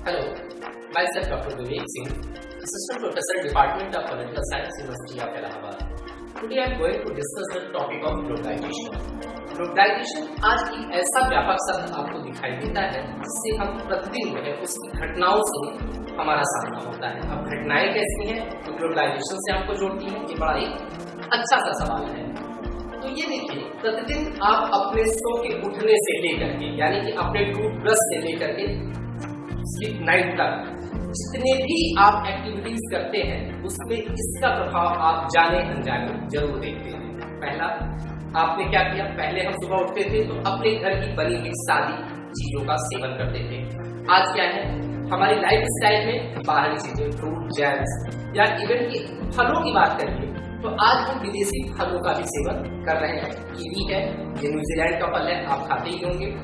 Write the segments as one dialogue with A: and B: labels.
A: Hello, myself Dr. Vivek Singh, Assistant Professor, Department of Political Science, University of Allahabad. Today I am going to discuss the topic of globalization. Globalisation आज एक ऐसा व्यापक शब्द आपको दिखाई देता है जिससे हम प्रतिदिन जो है उसकी घटनाओं से हमारा सामना होता है। अब घटनाएं कैसी हैं तो ग्लोबलाइजेशन से हमको जोड़ती हैं, ये बड़ा एक अच्छा सा सवाल है। तो ये देखिए, प्रतिदिन आप अपने सो के उठने से लेकर के यानी कि अपने टूथब्रश से लेकर के स्लीप नाइट तक जितने भी आप एक्टिविटीज करते हैं उसमें इसका प्रभाव आप जाने अनजाने जरूर देखते हैं। पहला, आपने क्या किया, पहले हम सुबह उठते थे तो अपने घर की बनी हुई सादी चीजों का सेवन करते थे। आज क्या है, हमारी लाइफ स्टाइल में बाहरी चीजें, फ्रूट, जैम्स या इवन की फलों की बात करिए तो आज हम विदेशी फलों का भी सेवन कर रहे हैं। कीवी है, ये न्यूजीलैंड का फल है, आप खाते ही होंगे।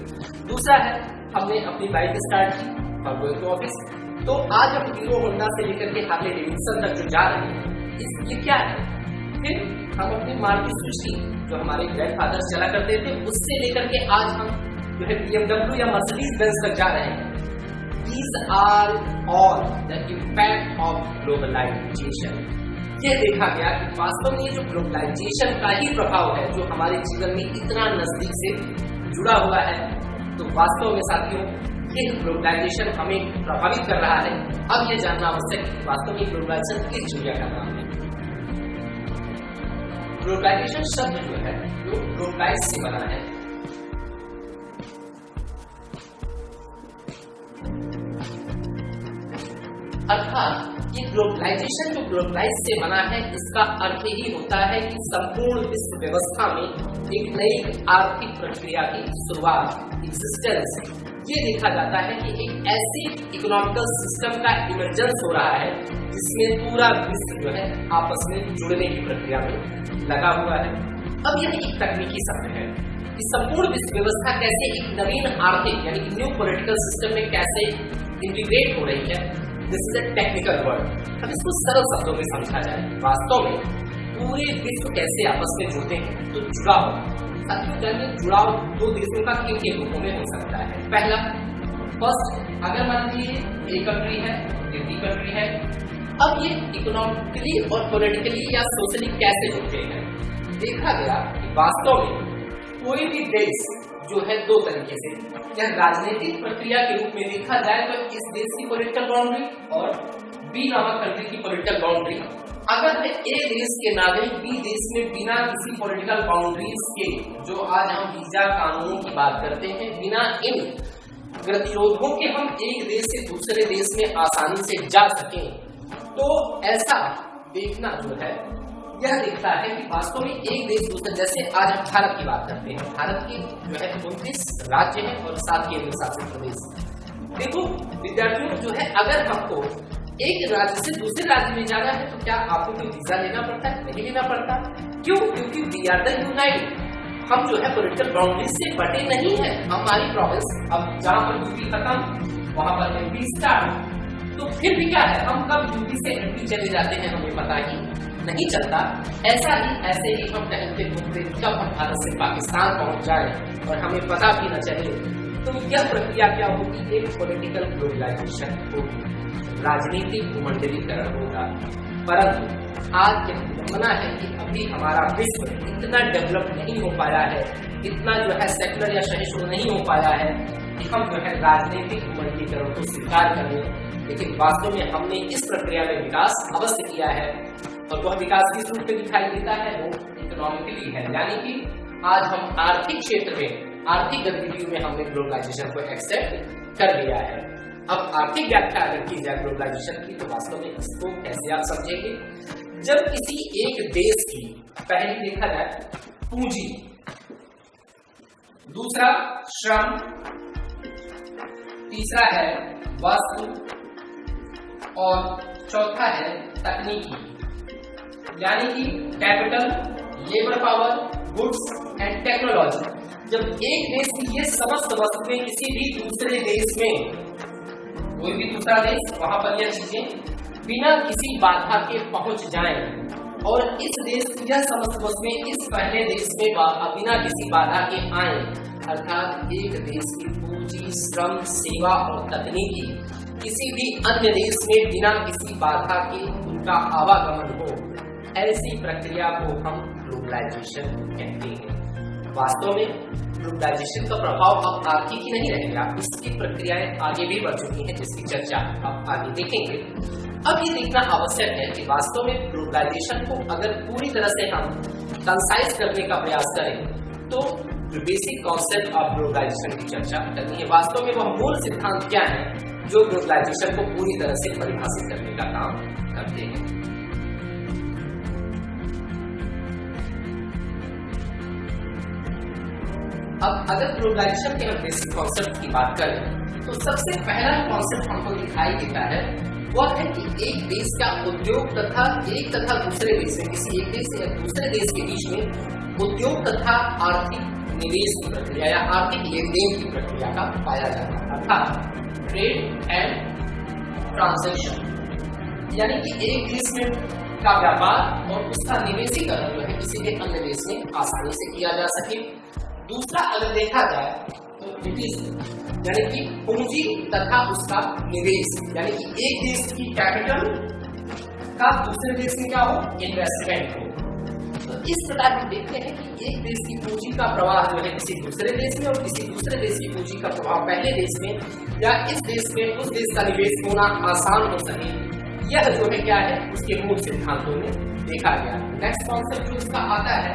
A: दूसरा है, हमने अपनी बाइक स्टार्ट की और गोइंग टू ऑफिस, तो आज हम हीरो होंडा से लेकर के हार्ले डेविडसन तक जो जा रहे हैं ये क्या है। फिर हम अपनी मारुति सुजुकी जो हमारे ग्रैंडफादर चला करते थे उससे लेकर के आज हम जो है BMW या मर्सिडीज बेंज तक जा रहे हैं। These are all the impact of globalization। ये देखा गया कि वास्तव में जो ग्लोबलाइजेशन का ही प्रभाव है जो हमारे जीवन में इतना नजदीक से जुड़ा हुआ है। तो वास्तव में साथियों, ये ग्लोबलाइजेशन हमें प्रभावित कर रहा है। अब ये जानना आवश्यक है वास्तव में ग्लोबलाइजेशन किस दुनिया का नाम है। ग्लोबलाइजेशन शब्द जो है वो ग्लोबलाइज से बना है। अर्थात ये ग्लोबलाइजेशन जो ग्लोबलाइज से बना है इसका अर्थ ही होता है कि संपूर्ण विश्व व्यवस्था में एक नई आर्थिक प्रक्रिया की शुरुआत, एग्जिस्टेंस। ये देखा जाता है कि एक ऐसी इकोनॉमिकल सिस्टम का इमर्जेंस हो रहा है जिसमें पूरा विश्व जो है आपस में जुड़ने की प्रक्रिया में लगा हुआ है। अब यह एक तकनीकी शब्द है कि संपूर्ण विश्व व्यवस्था कैसे एक नवीन आर्थिक यानी न्यू पॉलिटिकल सिस्टम में कैसे इंटीग्रेट हो रही है। This is a technical word. अब इसको सरल शब्दों में समझा जाए, वास्तव में पूरे विश्व कैसे आपस में जुड़ते हैं। तो जुड़ाव, साथियों जानिए जुड़ाव दो देशों का किन किन रूपों में हो सकता है। पहला, फर्स्ट, अगर मान लीजिए एक कंट्री है, दूसरी कंट्री है, अब ये इकोनॉमिकली और पॉलिटिकली या सोशली कैसे जुड़ते हैं। देखा गया कि वास्तव में कोई भी देश जो है दो तरीके से, या राजनीतिक प्रक्रिया के रूप में देखा जाए तो इस देश की पॉलिटिकल बाउंड्री और बी नामक कंट्री की पॉलिटिकल बाउंड्री, अगर मैं ए देश के नागरिक बी देश में बिना किसी पॉलिटिकल बाउंड्रीज के, जो आज हम वीजा कानूनों की बात करते हैं, बिना इन गतिरोधों के हम एक देश से दूसरे देश में आसानी से जा सकें, तो ऐसा देखना जो है यह दिखता है कि वास्तव में एक देश दूसरे, जैसे आज हम भारत की बात करते हैं, भारत की जो है 29 राज्य हैं और 7 केंद्र शासित प्रदेश। देखो विद्यार्थियों, जो है अगर हमको एक राज्य से दूसरे राज्य में जाना है तो क्या आपको कोई वीजा लेना पड़ता है? नहीं लेना पड़ता। क्यों? क्योंकि वी आर द यूनाइटेड। हम जो है पॉलिटिकल बाउंड्री से बटे नहीं है। हमारी प्रोविंस, अब जहाँ पर यूपी खत्म वहां पर एमपी स्टार्ट, तो फिर भी क्या है, हम कब यूपी से एमपी चले जाते हैं हमें पता ही नहीं चलता। ऐसे ही हम टहलते घूमते कब हम भारत से पाकिस्तान पहुंच जाए और हमें पता भी न चले। तो यह प्रक्रिया क्या होगी, एक पॉलिटिकल ग्लोबलाइजेशन होगी, राजनीतिक भूमंडलीकरण होगा। परंतु आज यह विडंबना है कि अभी हमारा विश्व इतना डेवलप नहीं हो पाया है, इतना जो है सेक्युलर या सहिष्णु नहीं हो पाया है कि हम जो है राजनीतिक भूमंडलीकरण को स्वीकार करें। लेकिन वास्तव में हमने इस प्रक्रिया में विकास अवश्य किया है और वह विकास किस रूप में दिखाई देता है, वो इकोनॉमिकली है। यानी कि आज हम आर्थिक क्षेत्र में, आर्थिक गतिविधियों में हमने ग्लोबलाइजेशन को एक्सेप्ट कर लिया है। अब आर्थिक व्याख्या अगर की जाए ग्लोबलाइजेशन की तो वास्तव में इसको कैसे आप समझेंगे। जब किसी एक देश की, पहले देखा जाए पूंजी, दूसरा श्रम, तीसरा है वस्तु और चौथा है तकनीकी, यानी कि capital, labour power, goods and technology. जब एक देश की ये समस्त वस्तुएं किसी भी दूसरे देश में, कोई भी दूसरा देश, वहां पर यह चीजें बिना किसी बाधा के पहुंच जाएं और इस देश की यह समस्त वस्तुएं इस पहले देश में बिना किसी बाधा के आए, अर्थात एक देश की पूंजी, श्रम, सेवा और तकनीकी किसी भी अन्य देश में बिना किसी बाधा के उनका आवागमन हो, ऐसी प्रक्रिया को हम ग्लोबलाइजेशन कहते हैं। वास्तव में ग्लोबलाइजेशन का प्रभाव अब आर्थिक ही नहीं रहेगा, इसकी प्रक्रियाएं आगे भी बढ़ चुकी हैं, जिसकी चर्चा आप आगे देखेंगे। अब ये देखना आवश्यक है कि वास्तव में ग्लोबलाइजेशन को अगर पूरी तरह से हम कंसाइज करने का प्रयास करें तो बेसिक कॉन्सेप्ट ऑफ ग्लोबलाइजेशन की चर्चा करनी है। वास्तव में वह मूल सिद्धांत क्या है जो ग्लोबलाइजेशन को पूरी तरह से परिभाषित करने का काम करते हैं। अब अगर ग्लोबलाइजेशन के हम बेसिक कॉन्सेप्ट की बात करें तो सबसे पहला कॉन्सेप्ट हमको दिखाई देता है वह है कि एक देश का उद्योग तथा दूसरे देश में, किसी एक देश से दूसरे देश के बीच में उद्योग तथा आर्थिक निवेश की प्रक्रिया या आर्थिक लेन देन की प्रक्रिया का पाया जाना, अर्थात ट्रेड एंड ट्रांजैक्शन, यानी कि एक देश में का व्यापार और उसका निवेशीकरण जो है किसी भी अन्य देश में आसानी से किया जा सके। दूसरा अगर देखा जाए तो इट इज यानी कि पूंजी तथा उसका निवेश, यानी कि एक देश की कैपिटल का दूसरे देश में क्या हो, इन्वेस्टमेंट हो। तो इस प्रकार हम देखते हैं कि एक देश की पूंजी का प्रवाह जो है किसी दूसरे देश में और किसी दूसरे देश की पूंजी का प्रवाह पहले देश में, या इस देश में उस देश का निवेश होना आसान हो सके, यह जो है क्या है उसके मूल सिद्धांतों में देखा गया। नेक्स्ट कॉन्सेप्ट जो इसका आता है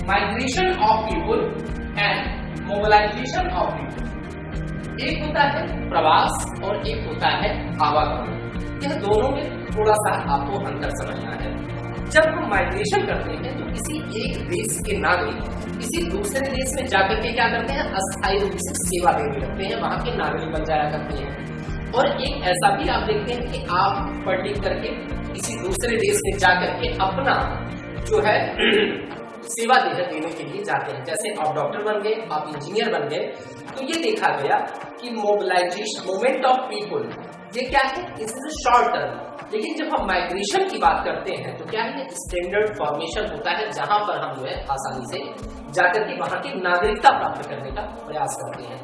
A: migration of people and mobilisation of people. एक होता है प्रवास और एक होता है आवागमन। यह दोनों में थोड़ा सा आपको अंतर समझना है। जब हम माइग्रेशन करते हैं तो किसी एक देश के नागरिक किसी दूसरे देश में जाकर के क्या करते हैं, अस्थायी रूप से सेवा देने लगते हैं, वहां के नागरिक बन जाया करते हैं। और एक ऐसा भी आप देखते हैं कि आप पढ़ लिख करके किसी दूसरे देश में जाकर के अपना जो है सेवा देने के लिए जाते हैं। जैसे आप डॉक्टर बन गए, आप इंजीनियर बन गए, तो ये देखा गया कि मोबिलाइजेशन मूवमेंट ऑफ पीपुल ये क्या है, इस शॉर्ट टर्म। लेकिन जब हम माइग्रेशन की बात करते हैं तो क्या है, स्टैंडर्ड फॉर्मेशन होता है जहां पर हम जो है आसानी से जाकर के वहां की नागरिकता प्राप्त करने का प्रयास करते हैं।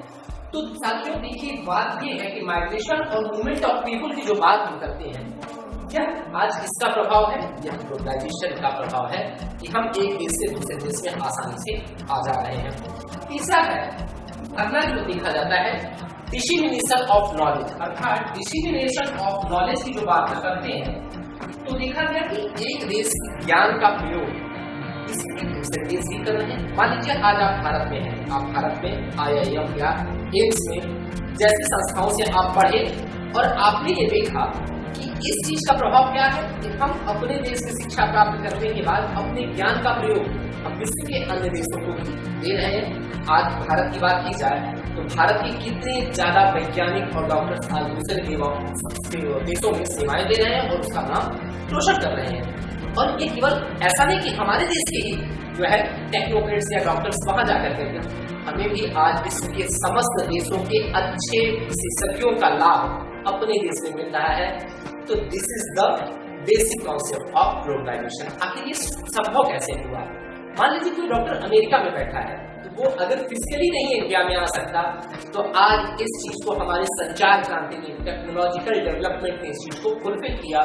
A: तो साथियों देखिए बात ये है कि माइग्रेशन और मूवमेंट ऑफ पीपुल की जो बात हम करते हैं, क्या आज इसका प्रभाव है, यह ग्लोबलाइजेशन का प्रभाव है कि हम एक देश से दूसरे देश में आसानी से आ जा रहे हैं। तीसरा है, अगला जो देखा जाता है डिसेमिनेशन ऑफ नॉलेज, अर्थात डिसेमिनेशन ऑफ नॉलेज की जो बात करते हैं तो देखा गया कि एक देश की ज्ञान का प्रयोग किसी दूसरे देश भी कर रहे हैं। मान लीजिए आज आप भारत में हैं, आप भारत में IIM या एम्स में जैसी संस्थाओं से आप पढ़े और आपने ये देखा कि इस चीज का प्रभाव क्या है कि हम अपने देश में शिक्षा प्राप्त करने के बाद अपने ज्ञान का प्रयोग हम विश्व के अन्य देशों को भी दे रहे हैं। आज भारत की बात की जाए तो भारत के कितने ज्यादा वैज्ञानिक और डॉक्टर्स आज दूसरे देशों में सेवाएं दे रहे हैं और उसका नाम रोशन कर रहे हैं। और ये केवल ऐसा नहीं कि हमारे देश के ही जो है टेक्नोक्रेट्स या डॉक्टर्स वहां जाकर के, हमें भी आज विश्व के समस्त देशों के अच्छे विशेषज्ञों का लाभ अपने देश में मिल रहा है। तो this is the basic concept of globalisation. आखिर ये संभव कैसे हुआ? मान लीजिए कोई डॉक्टर अमेरिका में बैठा है, तो वो अगर फिजिकली नहीं इंडिया में आ सकता तो आज इस चीज को हमारे संचार क्रांति ने, टेक्नोलॉजिकल डेवलपमेंट ने इस चीज को फुलफिल किया।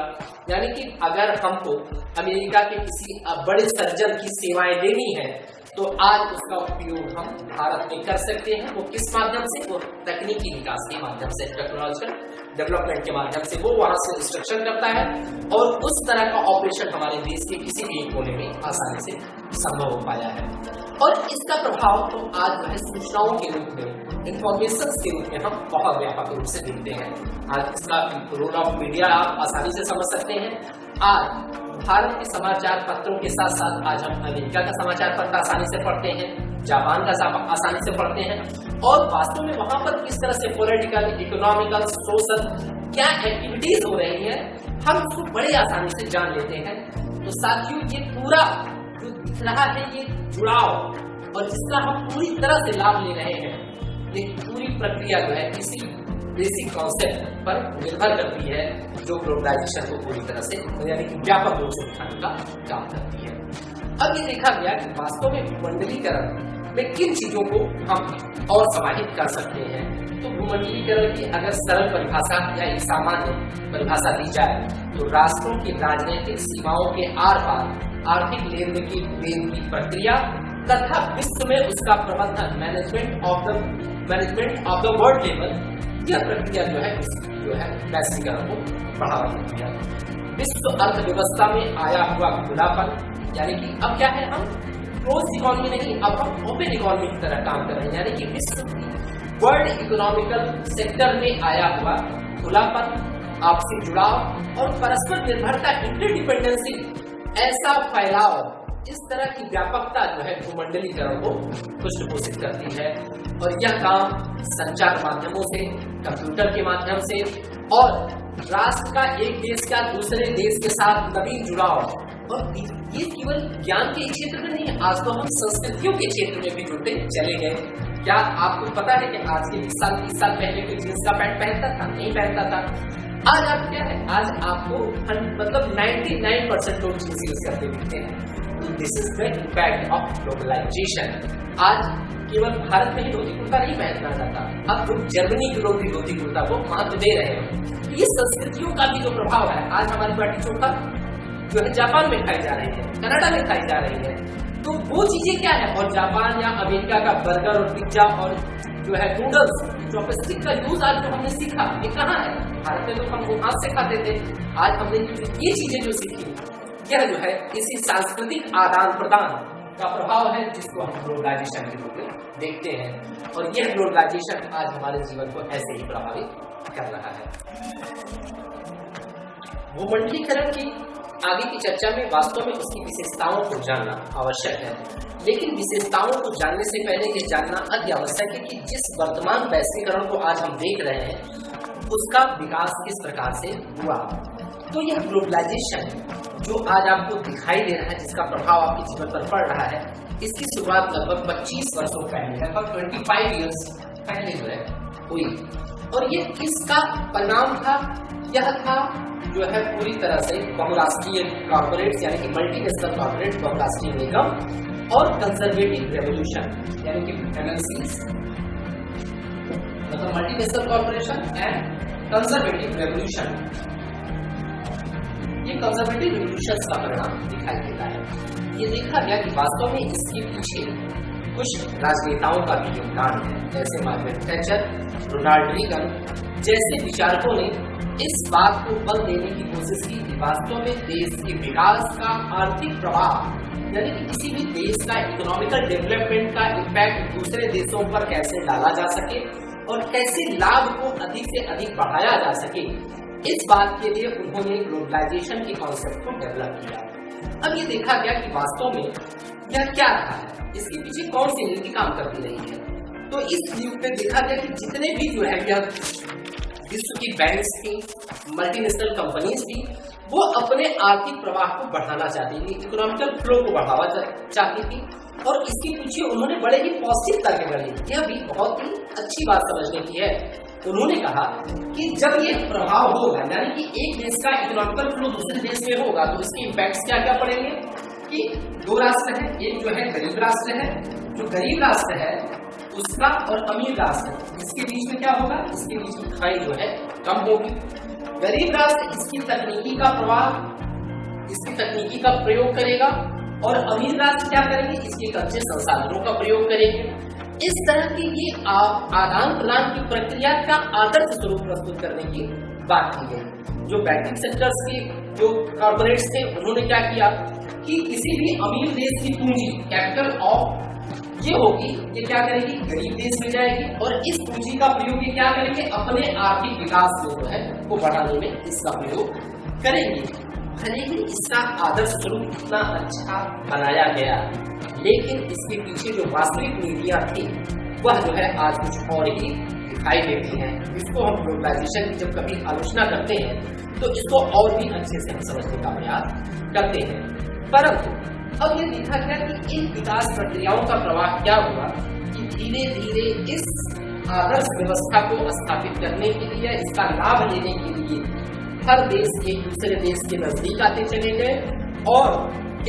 A: यानी कि अगर हमको अमेरिका के किसी बड़े सर्जन की सेवाएं लेनी है तो आज उसका उपयोग हम भारत में कर सकते हैं। वो किस माध्यम से? वो तकनीकी विकास के माध्यम से, टेक्नोलॉजिकल डेवलपमेंट के माध्यम से वो वहां से इंस्ट्रक्शन करता है और उस तरह का ऑपरेशन हमारे देश के किसी भी एक कोने में आसानी से संभव हो पाया है। और इसका प्रभाव तो आज वह सूचनाओं के रूप में, इंफॉर्मेशन के रूप में हम बहुत व्यापक रूप से देखते हैं। आज इसका रोल ऑफ मीडिया आप आसानी से समझ सकते हैं। आज भारत के समाचार पत्रों के साथ साथ आज हम अमेरिका का समाचार पत्र आसानी से पढ़ते हैं, जापान का आसानी से पढ़ते हैं, और वास्तव में वहां पर किस तरह से पॉलिटिकल, इकोनॉमिकल, सोशल क्या एक्टिविटीज हो रही है हम उसको बड़ी आसानी से जान लेते हैं। तो साथियों ये पूरा जो दिख रहा है ये जुड़ाव और जिसका हम पूरी तरह से लाभ ले रहे हैं, ये पूरी प्रक्रिया जो है किसी बेसिक कॉन्सेप्ट पर निर्भर करती है जो ग्लोबलाइजेशन को पूरी तरह से यानी व्यापक रूप से दिखाने का काम करती है। अब ये देखा गया कि वास्तव में विमंडलीकरण में किन चीजों को हम और समाहित कर सकते हैं। तो भूमंडलीकरण की अगर सरल परिभाषा या एक सामान्य परिभाषा दी जाए तो राष्ट्रों की राजनीतिक सीमाओं के आर पार आर्थिक लेन देन की प्रक्रिया तथा विश्व में उसका प्रबंधन management of the world level, यह प्रक्रिया जो है वैश्वीकरण को बढ़ावा देती है। विश्व अर्थव्यवस्था में आया हुआ खुलापन, यानी कि अब क्या है, हम क्लोज इकोनॉमी नहीं, अब हम ओपन इकोनॉमी की तरह काम कर रहे हैं, यानी कि विश्व वर्ल्ड इकोनॉमिकल सेक्टर में आया हुआ खुलापन, आपसी जुड़ाव और परस्पर निर्भरता, इंटरडिपेंडेंसी, ऐसा फैलाव, इस तरह की व्यापकता जो है भूमंडलीकरण को पुष्ट करती है। और यह काम संचार माध्यमों से, कंप्यूटर के माध्यम से और राष्ट्र का एक देश का दूसरे देश के साथ नवीन जुड़ाव, और ये केवल ज्ञान के क्षेत्र में नहीं, आज तो हम संस्कृतियों के क्षेत्र में भी जुड़ते चले गए। क्या आपको पता है कि आज के 20 साल 30 साल पहले कोई जींस का पैंट पहनता था? नहीं पहनता था। आज आप क्या है, आज आपको मतलब 99% लोग जींस यूज करते दिखते हैं। तो this is the impact of globalisation. आज केवल भारत में ही धोती कुर्ता नहीं पहनना जाता, अब लोग जर्मनी के लोग भी धोती कुर्ता को महत्व दे रहे हैं। ये संस्कृतियों का भी जो प्रभाव है, आज हमारी बाटी चोखा जो है जापान में खाई जा रही है, कनाडा में खाई जा रही है। तो वो चीजें क्या है, और जापान या अमेरिका का बर्गर और पिज्जा और जो है नूडल्स, चॉपस्टिक का यूज आज जो हमने सीखा, ये कहाँ है? भारत में तो हम वो हाथ से खाते थे। आज हमने ये चीजें जो सीखी, यह जो है इसी सांस्कृतिक आदान प्रदान का प्रभाव है, जिसको हम ग्लोबलाइजेशन के रूप में देखते हैं। और यह ग्लोबलाइजेशन आज हमारे जीवन को ऐसे ही प्रभावित कर रहा है। भूमंडलीकरण की आगे की चर्चा में वास्तव में उसकी विशेषताओं को जानना आवश्यक है, लेकिन विशेषताओं को जानने से पहले ये जानना अति आवश्यक है कि जिस वर्तमान वैश्वीकरण को आज हम देख रहे हैं, उसका विकास किस प्रकार से हुआ। तो यह ग्लोबलाइजेशन जो आज आपको दिखाई दे रहा है, जिसका प्रभाव आपके जीवन पर पड़ रहा है, इसकी शुरुआत लगभग 25 वर्षों पहले, लगभग 25 ईयर्स पहले जो है हुई। और ये किसका परिणाम था? यह था जो है पूरी तरह से बहुराष्ट्रीय कॉर्पोरेट्स, यानी कि मल्टीनेशनल कॉर्पोरेट, बहुराष्ट्रीय निगम और कंजर्वेटिव रेवोल्यूशन, यानी कि MNCs, मतलब multinational corporation and conservative revolution. ये कंजर्वेटिव रेवोल्यूशन का परिणाम दिखाई देता है। ये देखा गया कि वास्तव में इसके पीछे कुछ राजनेताओं का भी योगदान है, जैसे मार्गरेट थैचर, रोनाल्ड रीगन जैसे विचारकों ने इस बात को बल देने की कोशिश की कि वास्तव में देश के विकास का आर्थिक प्रभाव, यानी कि किसी भी देश का इकोनॉमिकल डेवलपमेंट का इम्पैक्ट दूसरे देशों पर कैसे डाला जा सके और कैसे लाभ को अधिक से अधिक बढ़ाया जा सके। इस बात के लिए उन्होंने ग्लोबलाइजेशन के कॉन्सेप्ट को डेवलप किया। अब ये देखा गया कि वास्तव में यह क्या रहा है, इसके पीछे कौन सी नीति काम करती रही है। तो इस न्यूज में देखा गया कि जितने भी जो है यह विश्व की बैंक्स थी, मल्टीनेशनल कंपनीज थी, वो अपने आर्थिक प्रवाह को बढ़ाना चाहती थी, इकोनॉमिकल फ्लो को बढ़ावा चाहती थी, और इसके पीछे उन्होंने बड़े ही पॉजिटिव तर्क गढ़े। यह भी बहुत ही अच्छी बात समझने की है। उन्होंने कहा कि जब ये प्रभाव होगा, यानी कि एक देश का इकोनॉमिकल फ्लो दूसरे देश में होगा, तो इसके इम्पैक्ट क्या क्या पड़ेंगे कि दो राष्ट्र है, एक जो है गरीब राष्ट्र है, जो गरीब राष्ट्र है उसका और अमीर राष्ट्र, इसके बीच में क्या होगा, इसके बीच में खाई जो है कम होगी। गरीब राष्ट्र इसकी तकनीकी का प्रभाव, इसकी तकनीकी का प्रयोग करेगा, और अमीर राष्ट्र क्या करेंगे, इसके कच्चे संसाधनों का प्रयोग करेंगे। इस तरह की ये आदान प्रदान की प्रक्रिया का आदर्श स्वरूप प्रस्तुत करने की बात की गई। जो बैंकिंग सेक्टर्स के जो कॉर्पोरेट्स थे, उन्होंने क्या किया कि किसी भी अमीर देश की पूंजी, कैपिटल ऑफ ये होगी, ये क्या करेगी, गरीब देश में जाएगी, और इस पूंजी का प्रयोग ये क्या करेंगे, अपने आर्थिक विकास जो है वो बढ़ाने में इसका प्रयोग करेंगे। भले ही इसका आदर्श स्वरूप इतना अच्छा बनाया गया, लेकिन इसके पीछे जो वास्तविक नीतियां थी वह जो है आज कुछ और ही दिखाई देती हैं। इसको हम ग्लोबलाइजेशन की जब कभी आलोचना करते हैं तो इसको और भी अच्छे से हम समझने का प्रयास करते हैं। परंतु अब ये देखा गया कि इन विकास प्रक्रियाओं का प्रवाह क्या हुआ कि धीरे धीरे इस आदर्श व्यवस्था को स्थापित करने के लिए, इसका लाभ लेने के लिए हर देश एक दूसरे देश के नजदीक आते चले गए, और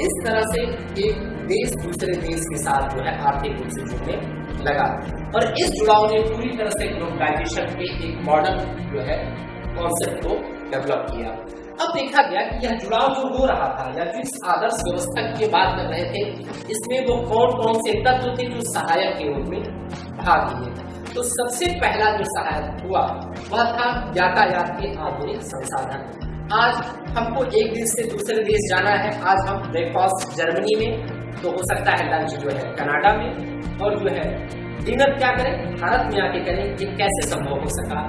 A: इस तरह से एक देश दूसरे देश के साथ जो है आर्थिक रूप से जुड़ने लगा और इस जुड़ाव ने पूरी तरह से ग्लोबलाइजेशन के एक मॉडर्न जो है कॉन्सेप्ट को डेवलप किया। अब देखा गया कि यह जुड़ाव जो हो रहा था या जो इस आदर्श व्यवस्था की बात कर रहे थे, इसमें वो कौन कौन से तत्व थे जो सहायक के रूप में भाग लिए। तो सबसे पहला जो सहायक हुआ वह था यातायात के आधुनिक संसाधन। आज हमको एक देश से दूसरे देश जाना है, आज हम ब्रेकफास्ट जर्मनी में, तो हो सकता है लंच जो है कनाडा में, और जो है डिनर क्या करें भारत में आके करें। ये कैसे संभव हो सका?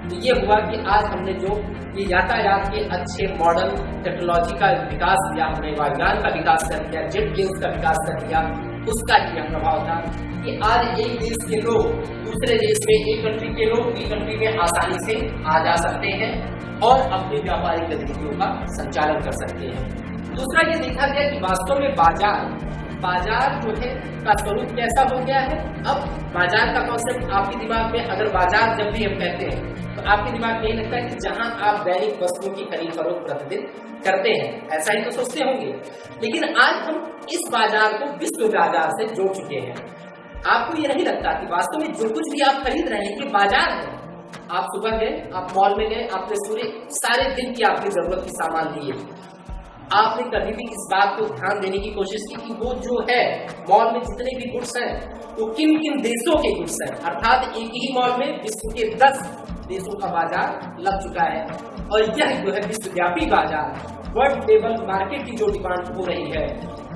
A: तो ये हुआ कि आज हमने जो ये यातायात के अच्छे मॉडर्न टेक्नोलॉजी का विकास दिया, हमने वायुयान का विकास कर दिया, जेट प्लेन्स का विकास कर दिया, उसका यह प्रभाव था कि आज एक देश के लोग दूसरे देश में, एक कंट्री के लोग दूसरी कंट्री में आसानी से आ जा सकते हैं और अपनी व्यापारिक गतिविधियों का संचालन कर सकते हैं। दूसरा ये देखा गया कि वास्तव में बाजार जो है का स्वरूप कैसा हो गया है। अब बाजार का कॉन्सेप्ट आपके दिमाग में, अगर बाजार जब भी हम कहते हैं तो आपके दिमाग में यही लगता है कि जहां आप दैनिक वस्तुओं की खरीद फरोख्त प्रतिदिन करते हैं, ऐसा ही तो सोचते होंगे। लेकिन आज हम इस बाजार को विश्व बाजार से जोड़ चुके हैं। आपको ये नहीं लगता कि वास्तव में जो कुछ भी आप खरीद रहे हैं ये बाजार है। आप सुबह गए, आप मॉल में गए, आपने सारे दिन की आपकी जरूरत की सामान लिए, आपने कभी भी इस बात को ध्यान देने की कोशिश की कि वो जो है मॉल में जितने भी गुड्स हैं वो किन किन देशों के गुड्स हैं? अर्थात एक ही मॉल में विश्व के 10 देशों का बाजार लग चुका है और यह जो है विश्वव्यापी बाजार, वर्ल्ड लेवल मार्केट की जो डिमांड हो रही है,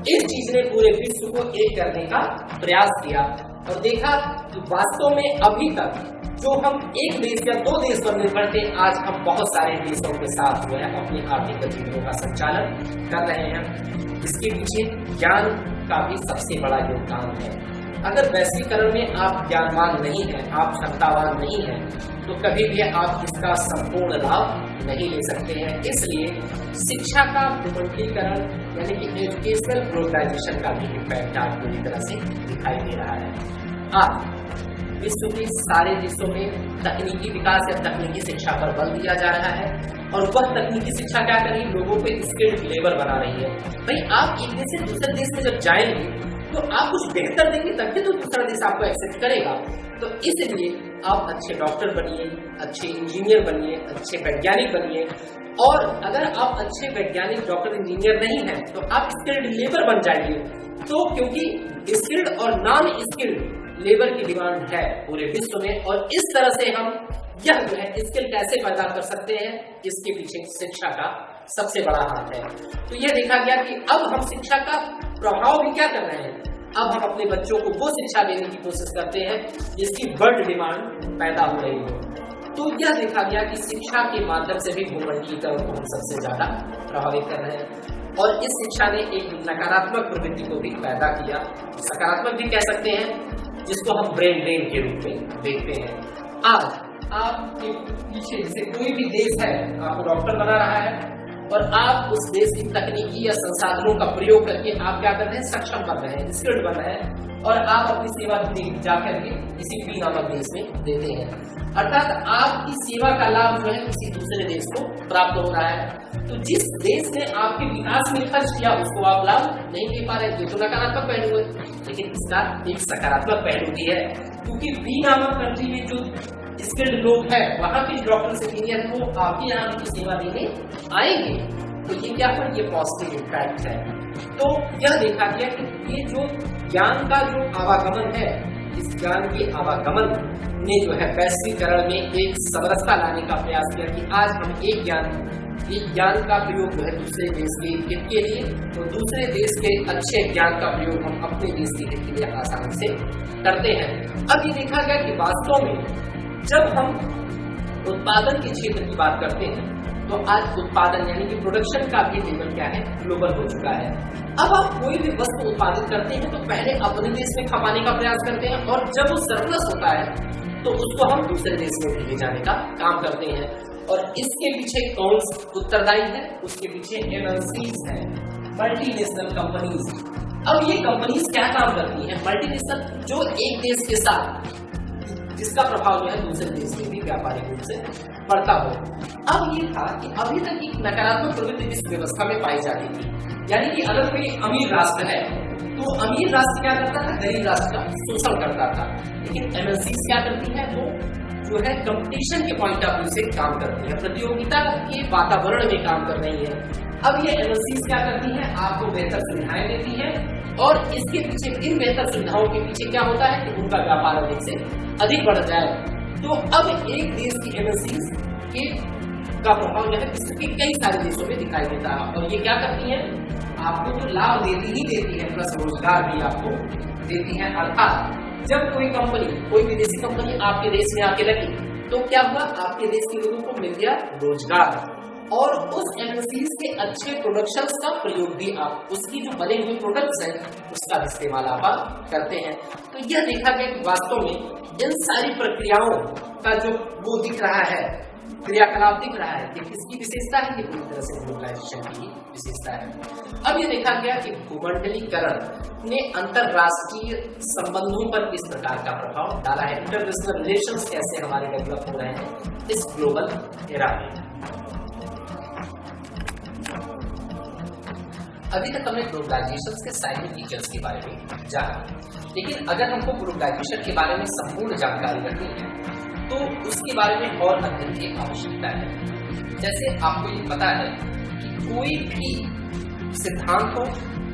A: इस चीज ने पूरे विश्व को एक करने का प्रयास किया और देखा कि वास्तव में अभी तक जो हम एक देश या दो देश पर निर्भर थे, आज हम बहुत सारे देशों के साथ जो है अपनी आर्थिक गतिविधियों का संचालन कर रहे हैं। इसके पीछे ज्ञान का भी सबसे बड़ा योगदान है। अगर वैश्वीकरण में आप ज्ञानवान नहीं हैं, आप क्षमतावान नहीं हैं, तो कभी भी आप इसका संपूर्ण लाभ नहीं ले सकते हैं। इसलिए शिक्षा का विपणीकरण यानी कि एजुकेशनल ग्लोबलाइजेशन का भी इम्पैक्ट आज पूरी तरह से दिखाई दे रहा है। आज विश्व के सारे देशों में तकनीकी विकास या तकनीकी शिक्षा पर बल दिया जा रहा है और वह तकनीकी शिक्षा क्या कर रही है, लोगों को स्किल्ड लेबर बना रही है। भाई आप एक देश से दूसरे देश में जब जाएंगे तो आप कुछ बेहतर देंगे तभी तो दूसरा देश आपको एक्सेप्ट करेगा। तो इसलिए आप अच्छे डॉक्टर बनिए, अच्छे इंजीनियर बनिए, अच्छे वैज्ञानिक बनिए। और अगर आप अच्छे वैज्ञानिक, डॉक्टर, इंजीनियर नहीं हैं तो आप स्किल्ड लेबर बन जाइए। तो क्योंकि स्किल्ड और नॉन स्किल्ड लेबर की डिमांड है पूरे विश्व में और इस तरह से हम यह जो है स्किल कैसे पैदा कर सकते हैं, इसके पीछे शिक्षा का सबसे बड़ा हाथ है। तो यह देखा गया कि अब हम शिक्षा का प्रभाव भी क्या कर रहे हैं, अब हम अपने बच्चों को वो शिक्षा देने की कोशिश करते हैं जिसकी वर्ल्ड डिमांड पैदा हो रही हो। तो यह देखा गया कि शिक्षा के माध्यम से भी भूमंडलीकरण को हम सबसे ज्यादा प्रभावित कर रहे हैं और इस शिक्षा ने एक नकारात्मक प्रवृत्ति को भी पैदा किया, सकारात्मक भी कह सकते हैं, जिसको हम ब्रेन ड्रेन के रूप में देखते हैं। आज आपके पीछे जैसे कोई भी देश है आपको डॉक्टर बना रहा है और आप उस देश की तकनीकी या संसाधनों का प्रयोग करके आप क्या कर रहे हैं, सक्षम बन रहे हैं, स्किल्ड बन रहे हैं और आप अपनी सेवा जाकर के किसी भी नामक देश में देते हैं। अर्थात आपकी सेवा का लाभ जो है किसी दूसरे देश को प्राप्त हो रहा है। तो जिस देश ने आपके विकास में खर्च किया उसको आप लाभ नहीं दे पा रहे, ये तो नकारात्मक पहलू है। लेकिन इसका एक सकारात्मक पहलू भी है, क्योंकि बी नामक कंट्री में जो स्किल्ड लोग हैं, वहां के डॉक्टर इंजीनियर को आपके यहाँ की सेवा देने आएंगे। तो ये क्या है, ये पॉजिटिव इम्पैक्ट है। तो यह देखा गया कि ये जो ज्ञान का जो आवागमन है, इस ज्ञान के आवागमन ने जो है वैश्वीकरण में एक समरसता लाने का प्रयास किया कि आज हम एक ज्ञान का प्रयोग जो है दूसरे देश के हित के लिए, तो दूसरे देश के अच्छे ज्ञान का प्रयोग हम अपने देश के हित के लिए आसानी से करते हैं। अब ये देखा गया कि वास्तव में जब हम उत्पादन के क्षेत्र की बात करते हैं तो आज उत्पादन यानी कि प्रोडक्शन का भी लेवल क्या है, ग्लोबल हो चुका है। अब आप कोई भी वस्तु उत्पादित करते हैं तो पहले अपने देश में खपाने का प्रयास करते हैं और जब वो सरप्लस होता है तो उसको हम दूसरे देश में ले जाने का काम करते हैं। और इसके पीछे कौन उत्तरदायी है, उसके पीछे एमएनसीज है, मल्टीनेशनल कंपनीज। अब ये कंपनीज क्या काम करती हैं, मल्टीनेशनल जो एक देश के साथ जिसका प्रभाव जो है दूसरे देश में भी व्यापारिक रूप से पड़ता हो। अब ये था कि अभी तक एक नकारात्मक प्रवृत्ति इस व्यवस्था में पाई जाती थी, यानी कि अगर कोई अमीर राष्ट्र है तो अमीर राष्ट्र क्या करता था, गरीब राष्ट्र का शोषण करता था। लेकिन एमएनसीज क्या करती है, वो जो है कंपटीशन के पॉइंट ऑफ व्यू से काम करती है, प्रतियोगिता के वातावरण में काम कर रही है। अब ये एमएनसीज क्या करती है, आपको बेहतर सुविधाएं देती है और इसके पीछे, इन बेहतर सुविधाओं के पीछे क्या होता है कि उनका व्यापार अधिक से अधिक बढ़ जाए। तो अब एक देश की एमएनसीज के का प्रभाव जो है विश्व के कई सारे देशों में दिखाई देता है और ये क्या करती है, आपको जो लाभ देती ही देती है, प्लस रोजगार भी आपको देती है। अर्थात जब कोई कंपनी, कोई विदेशी कंपनी आपके देश में आके लगी तो क्या हुआ, आपके देश के लोगों को मिल गया रोजगार और उस एमएनसीज के अच्छे प्रोडक्शंस का प्रयोग भी आप, उसकी जो बने हुए प्रोडक्ट्स हैं उसका इस्तेमाल आप करते हैं। तो यह देखा गया कि वास्तव में इन सारी प्रक्रियाओं का जो वो दिख रहा है, क्रियाकलाप दिख रहा है, कि किसकी विशेषता है, ये पूरी तरह से ग्लोबलाइजेशन की विशेषता है। अब ये देखा गया कि भूमंडलीकरण ने अंतरराष्ट्रीय संबंधों पर किस प्रकार का प्रभाव डाला है, इंटरनेशनल रिलेशंस कैसे हमारे डेवलप हो रहे हैं इस ग्लोबल एरा में। अभी तक हमने ग्लोबलाइजेशन के साइड फीचर्स के बारे में जाना, लेकिन अगर हमको ग्लोबलाइजेशन के बारे में संपूर्ण जानकारी रखनी है तो उसके बारे में और अध्ययन की आवश्यकता है। जैसे आपको ये पता है कि कोई भी सिद्धांत हो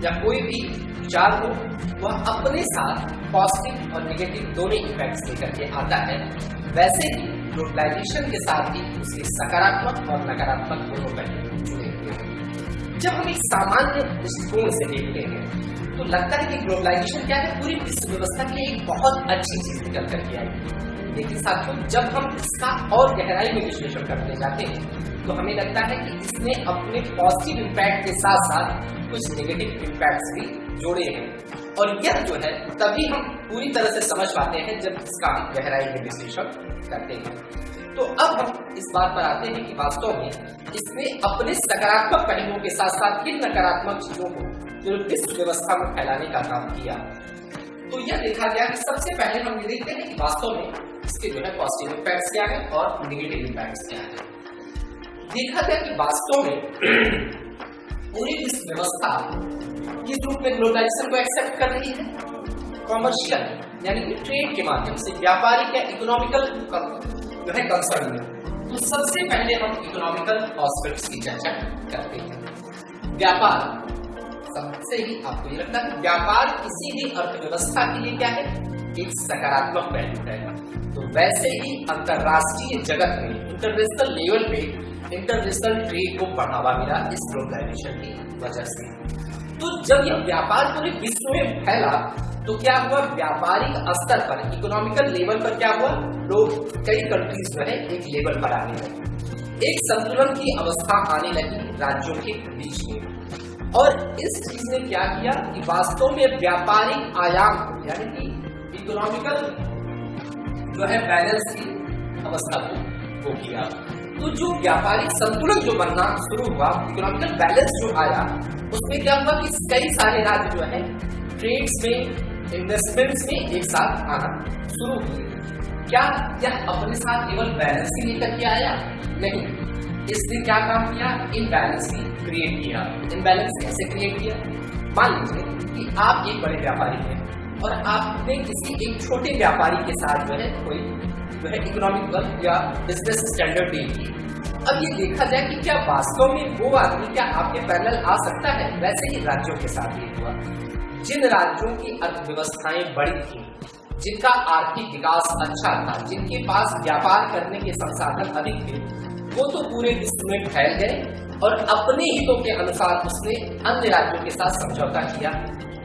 A: या कोई भी विचार हो, वह अपने साथ पॉजिटिव और नेगेटिव दोनों इफेक्ट्स लेकर के आता है, वैसे ही ग्लोबलाइजेशन के साथ ही उसके सकारात्मक और नकारात्मक दोनों पहलू जुड़े हुए हैं। जब हम एक सामान्य दृष्टिकोण से देखते हैं तो लगता है कि ग्लोबलाइजेशन क्या है, पूरी विश्व व्यवस्था के लिए एक बहुत अच्छी चीज निकल करके आई। लेकिन साथियों, जब हम इसका और गहराई में विश्लेषण करने जाते हैं तो हमें लगता है कि इसने अपने पॉजिटिव इम्पैक्ट के साथ साथ कुछ नेगेटिव इम्पैक्ट्स भी जोड़े हैं और यह जो है तभी हम पूरी तरह से समझ पाते हैं जब इसका हम गहराई में विश्लेषण करते हैं। तो अब हम इस बात पर आते हैं कि वास्तव में इसने अपने सकारात्मक पहलुओं के साथ साथ किन नकारात्मक चीजों को जो विश्व व्यवस्था में फैलाने का काम किया। तो यह देखा गया कि सबसे पहले हम ये देखते हैं कि वास्तव में इसके जो है पॉजिटिव इम्पैक्ट्स क्या है और नेगेटिव इम्पैक्ट्स क्या है। देखा गया कि वास्तव में पूरी विश्व व्यवस्था किस रूप में ग्लोबलाइजेशन को एक्सेप्ट कर रही है, कॉमर्शियल यानी कि ट्रेड के माध्यम से, व्यापारिक या इकोनॉमिकल जो है कंसर्न में। तो सबसे पहले हम इकोनॉमिकल एस्पेक्ट्स की चर्चा करते हैं। व्यापार, सबसे ही आपको ये लगता है व्यापार किसी भी अर्थव्यवस्था के लिए क्या है, एक सकारात्मक पहलू है। तो वैसे ही अंतरराष्ट्रीय जगत में, इंटरनेशनल लेवल पे इंटरनेशनल ट्रेड को बढ़ावा मिला इस ग्लोबलाइजेशन की वजह से। तो जब यह व्यापार पूरे विश्व में फैला तो क्या हुआ, व्यापारिक स्तर पर, इकोनॉमिकल लेवल पर क्या हुआ, लोग, कई कंट्रीज जो है एक लेवल पर आने लगी, एक संतुलन की अवस्था आने लगी राज्यों के बीच में। और इस चीज ने क्या किया कि वास्तव में व्यापारिक आयाम यानी कि इकोनॉमिकल जो है बैलेंस की अवस्था को किया। तो जो व्यापारिक संतुलन जो बनना शुरू हुआ, इकोनॉमिकल बैलेंस जो आया, उसमें क्या हुआ कि कई सारे राज्य जो है ट्रेड्स में, इन्वेस्टमेंट्स में एक साथ आना शुरू हुए। क्या यह अपने साथ केवल बैलेंस ही लेकर के आया? नहीं, इसने क्या काम किया, इनबैलेंस भी क्रिएट किया। इनबैलेंस कैसे क्रिएट किया? मान लीजिए कि आप एक बड़े व्यापारी हैं और आपने किसी एक छोटे व्यापारी के साथ जो है कोई जो है इकोनॉमिकल या बिजनेस स्टैंडर्ड डील की। अब ये देखा जाए कि क्या वास्तव में वो आदमी क्या आपके पैरेलल आ सकता है? वैसे ही राज्यों के साथ ये हुआ। जिन राज्यों की अर्थव्यवस्थाएं बड़ी थी, जिनका आर्थिक विकास अच्छा था, जिनके पास व्यापार करने के संसाधन अधिक थे, वो तो पूरे विश्व में फैल गए और अपने हितों के अनुसार उसने अन्य राज्यों के साथ समझौता किया।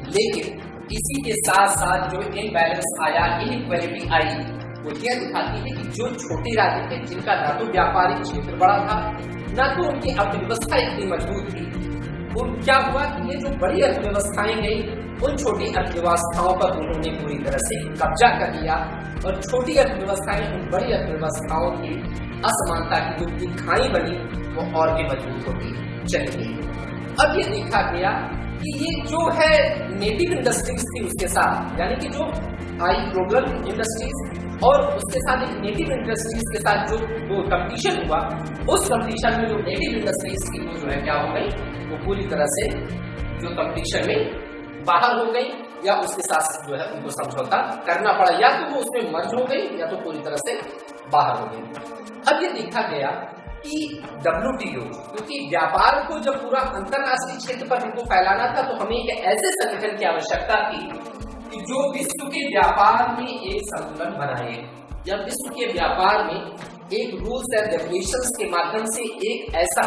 A: लेकिन इसी के साथ साथ जो इनबैलेंस आया, इनइक्वालिटी आई, वो यह दिखाती है कि जो छोटे राज्य थे, जिनका ना तो व्यापारिक क्षेत्र बड़ा था, ना तो उनकी अर्थव्यवस्था इतनी मजबूत थी, उन क्या हुआ कि ये जो बड़ी अर्थव्यवस्थाएं गई, उन छोटी अर्थव्यवस्थाओं पर उन्होंने पूरी तरह से कब्जा कर लिया और छोटी अर्थव्यवस्थाएं उन बड़ी अर्थव्यवस्थाओं की असमानता की जो खाई बनी वो और भी मजबूत होती चली गई। अब ये देखा गया कि ये जो है नेटिव इंडस्ट्रीज थी उसके साथ, यानी कि जो आई ग्लोबल इंडस्ट्रीज और उसके साथ एक नेटिव इंडस्ट्रीज के साथ जो वो कंपटीशन हुआ, उस कंपटीशन में जो नेटिव इंडस्ट्रीज थी वो जो है क्या हो गई, वो पूरी तरह से जो कंपटीशन में बाहर हो गई या उसके साथ जो है उनको समझौता करना पड़ा, या तो वो उसमें मर्ज हो गई या तो पूरी तरह से बाहर हो गई। अब ये देखा गया कि WTO, क्योंकि व्यापार को जब पूरा अंतरराष्ट्रीय क्षेत्र पर हमको फैलाना था तो हमें एक ऐसे संगठन की आवश्यकता थी कि जो विश्व के व्यापार में एक संतुलन बनाए, या विश्व के व्यापार में एक रूल्स एंड रेगुलेशंस के माध्यम से एक ऐसा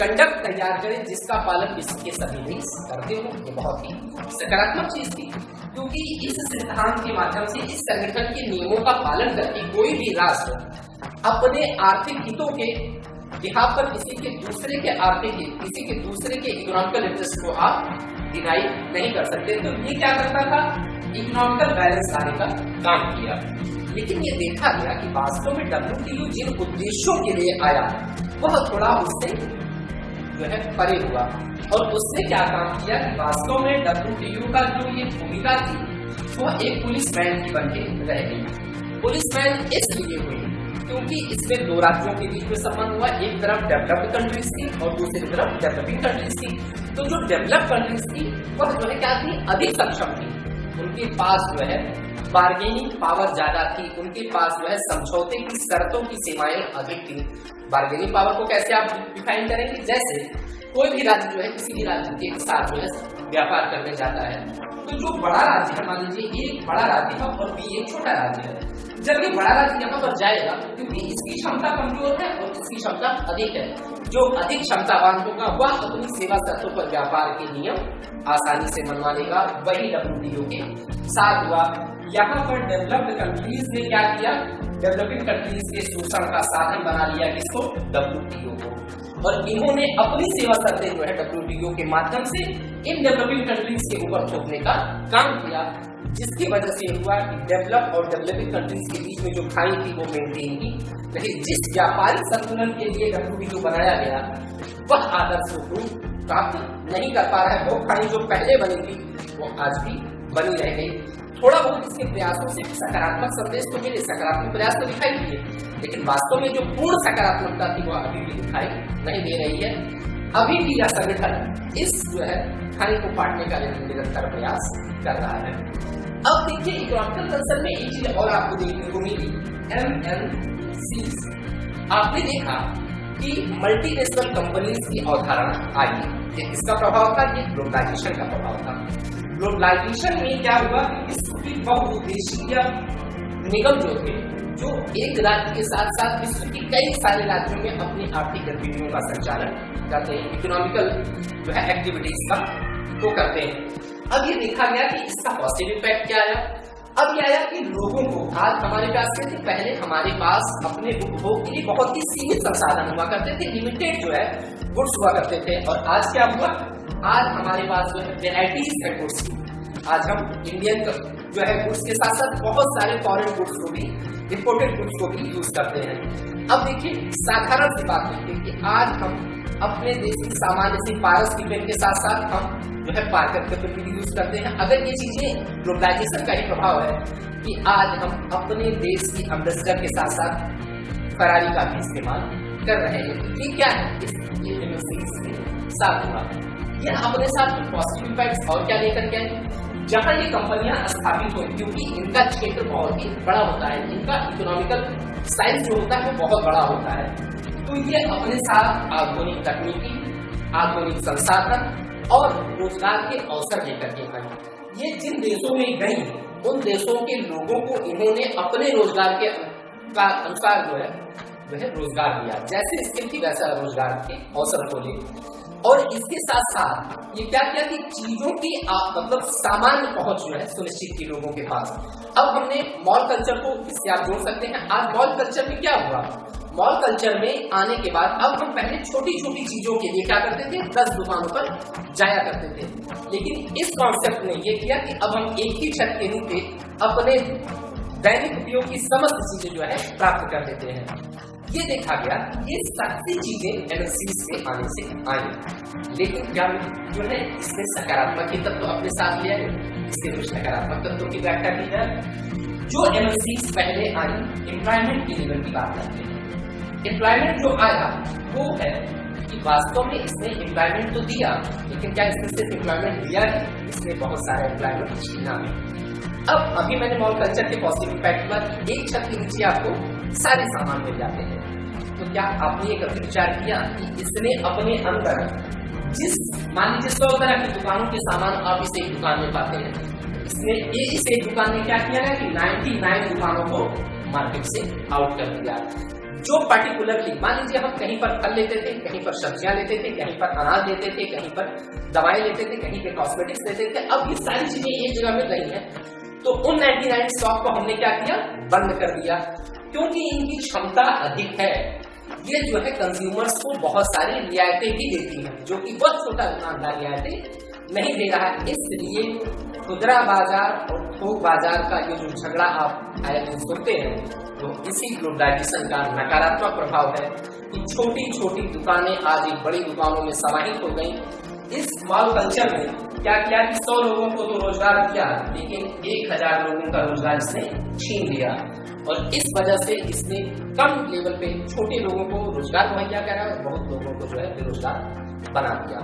A: कंडक्ट तैयार करे जिसका पालन विश्व के सभी देश करते हो। ये बहुत ही सकारात्मक चीज थी, क्योंकि इस सिद्धांत के माध्यम से इस संगठन के नियमों का पालन करके कोई भी राष्ट्र अपने आर्थिक हितों के बिहाफ पर किसी के दूसरे के आर्थिक हित, किसी के दूसरे के इकोनॉमिकल इंटरेस्ट को आप डिनाई नहीं कर सकते। तो ये क्या करता था, इकोनॉमिकल बैलेंस लाने का काम किया। लेकिन ये देखा गया कि वास्तव में WTO जिन उद्देश्यों के लिए आया वह थोड़ा उससे जो है परे हुआ, और उसने क्या काम किया कि वास्तव में WTO का जो ये भूमिका थी वह एक पुलिसमैन की बन के रह गई। पुलिसमैन इसलिए हुई क्योंकि इसमें दो राज्यों के बीच में संबंध हुआ, एक तरफ डेवलप्ड कंट्रीज थी और दूसरी तरफ डेवलपिंग कंट्रीज थी। तो जो डेवलप्ड कंट्रीज थी वह जो है क्या थी, अधिक सक्षम थी, उनके पास जो है बार्गेनिंग पावर ज्यादा थी, उनके पास जो है समझौते की शर्तों की सीमाएं अधिक थी। बार्गेनिंग पावर को कैसे आप डिफाइन करेंगे, जैसे कोई भी राज्य जो है किसी भी राज्य के साथ जो है व्यापार करने जाता है, तो जो बड़ा राज्य है, मान लीजिए एक बड़ा राज्य है और भी एक छोटा राज्य है, जब ये बड़ा राज्य यहाँ पर जाएगा क्योंकि इसकी क्षमता कमजोर है और इसकी क्षमता अधिक है, जो अधिक क्षमतावान होगा वह अपनी सेवा शर्तों पर व्यापार के नियम आसानी से मनवा लेगा। वही WTO के साथ हुआ। यहाँ पर डेवलप्ड कंट्रीज ने क्या किया, डेवलपिंग कंट्रीज के शोषण का साधन बना लिया किसको, WTO को, और इन्होंने अपनी सेवा शर्तें जो है WTO के माध्यम से इन डेवलपिंग कंट्रीज के ऊपर थोपने का काम किया, जिसकी वजह से हुआ कि डेवलप और डेवलपिंग कंट्रीज के बीच में जो खाई थी वो मेंटेन की। लेकिन जिस व्यापारिक संतुलन के लिए WTO बनाया गया वह आदर्श को प्राप्त नहीं कर पा रहा है। वो खाई जो पहले बनी थी वो आज भी बनी रह गई। थोड़ा बहुत इसके प्रयासों से सकारात्मक संदेश तो मिले, सकारात्मक प्रयास तो दिखाई दिए, लेकिन वास्तव में जो पूर्ण सकारात्मकता थी वह अभी भी दिखाई नहीं दे रही है। अभी भी यह संगठन इस जो है खाई को पाटने का निरंतर प्रयास कर रहा है। अब देखिए इकोनॉमिकल कंसर्न में एक चीज और आपको देखने को मिली, MNCs। आपने देखा कि मल्टीनेशनल कंपनीज की अवधारणा आई, ये किसका प्रभाव था, ये ग्लोबलाइजेशन का प्रभाव था। ग्लोबलाइजेशन में क्या हुआ कि विश्व की बहुउद्देशीय निगम जो थे, जो एक राज्य के साथ साथ विश्व के कई सारे राज्यों में अपनी आर्थिक गतिविधियों का संचालन करते हैं, इकोनॉमिकल जो है एक्टिविटीज का वो करते हैं। अब ये देखा गया कि इसका पॉजिटिव इफेक्ट क्या आया। अब ये आया कि लोगों को, आज हमारे पास क्या थे, पहले हमारे पास अपने उपभोग के लिए बहुत ही सीमित संसाधन हुआ करते थे, लिमिटेड जो है गुड्स हुआ करते थे, और आज क्या हुआ, आज हमारे पास जो है वेराइटीज है गुड्स की। आज हम इंडियन जो है गुड्स के साथ साथ बहुत सारे फॉरेन गुड्स को भी, इंपोर्टेड गुड्स को भी यूज करते हैं। अब देखिए साधारण सी बात है कि आज हम अपने देश की सामान्य सी पारस की पेन के साथ साथ हम जो है पार्कर पेपर भी यूज करते हैं। अगर ये चीजें ग्लोबलाइजेशन का ही प्रभाव है कि आज हम अपने देश की अम्बेसडर के साथ साथ फरारी का भी इस्तेमाल कर रहे हैं, तो ये क्या है, ये MNCs के साथ हुआ। ये अपने साथ पॉजिटिव इफेक्ट्स और क्या लेकर के आए, जहां ये कंपनियां स्थापित हुई, क्योंकि इनका क्षेत्र बहुत ही बड़ा होता है, इनका इकोनॉमिकल साइज जो होता है वो बहुत बड़ा होता है, तो ये अपने साथ आधुनिक तकनीकी, आधुनिक संसाधन और रोजगार के अवसर लेकर के आई। ये जिन देशों में गई उन देशों के लोगों को इन्होंने अपने रोजगार के अनुसार जो है रोजगार दिया, जैसे स्किल थी वैसा रोजगार के अवसर खोले। और इसके साथ साथ ये क्या किया कि चीजों की मतलब सामान्य पहुंच जो है सुनिश्चित की लोगों के पास। अब हमने मॉल कल्चर को इससे आप जोड़ सकते हैं। आज मॉल कल्चर में क्या हुआ, मॉल कल्चर में आने के बाद अब हम पहले छोटी छोटी चीजों के लिए क्या करते थे, 10 दुकानों पर जाया करते थे, लेकिन इस कॉन्सेप्ट ने ये किया कि अब हम एक ही छत के नीचे अपने दैनिक उपयोग की समस्त चीजें जो है प्राप्त कर देते हैं। ये देखा गया ये सारी चीजें MNCs के आने से आई, लेकिन क्या जो है इसमें सकारात्मक ही तत्व अपने साथ लिया है, इसके कुछ नकारात्मक तत्वों की व्याख्या की जाए। जो MNCs पहले आई, एम्प्लॉयमेंट की लेवल की बात करते हैं। एम्प्लॉयमेंट जो आया वो है कि कि वास्तव में इसने एम्प्लॉयमेंट तो दिया, लेकिन क्या इसने सिर्फ एम्प्लॉयमेंट दिया है, इसने बहुत सारा एम्प्लॉयमेंट छीना है। अब अभी मैंने मॉल कल्चर के पॉजिटिव इम्पैक्ट हुआ कि एक छत के नीचे आपको सारे सामान मिल जाते हैं। तो क्या आपने ये कभी विचार किया कि इसने अपने अंदर मान लीजिए 100 तरह की दुकानों के सामान आप इस एक दुकान में पाते हैं, इसने इस एक दुकान में क्या किया है कि 99 दुकानों को मार्केट से आउट कर दिया। जो पर्टिकुलरली मान लीजिए हम कहीं पर फल लेते थे, कहीं पर सब्जियां लेते थे, कहीं पर अनाज लेते थे, कहीं पर दवाएं लेते थे, कहीं पे कॉस्मेटिक्स लेते थे, अब ये सारी चीजें एक जगह मिल रही हैं। तो उन 99 स्टॉक को हमने क्या किया, बंद कर दिया, क्योंकि इनकी क्षमता अधिक है। ये जो है कंज्यूमर्स को बहुत सारी रियायतें भी देती हैं, जो कि बहुत छोटा दुकानदार रियायतें नहीं दे रहा है। इसलिए खुदरा बाजार और थोक बाजार का ये जो झगड़ा आप आए दिन सुनते हैं, तो इसी ग्लोबलाइजेशन का नकारात्मक प्रभाव है कि छोटी छोटी दुकानें आज एक बड़ी दुकानों में समाहित हो गई। इस मॉल कल्चर में क्या किया कि 100 लोगों को तो रोजगार दिया, लेकिन 1000 लोगों का रोजगार इसने छीन लिया, और इस वजह से इसने कम लेवल पे छोटे लोगों को रोजगार मुहैया करा और बहुत लोगों को जो है बेरोजगार बना दिया।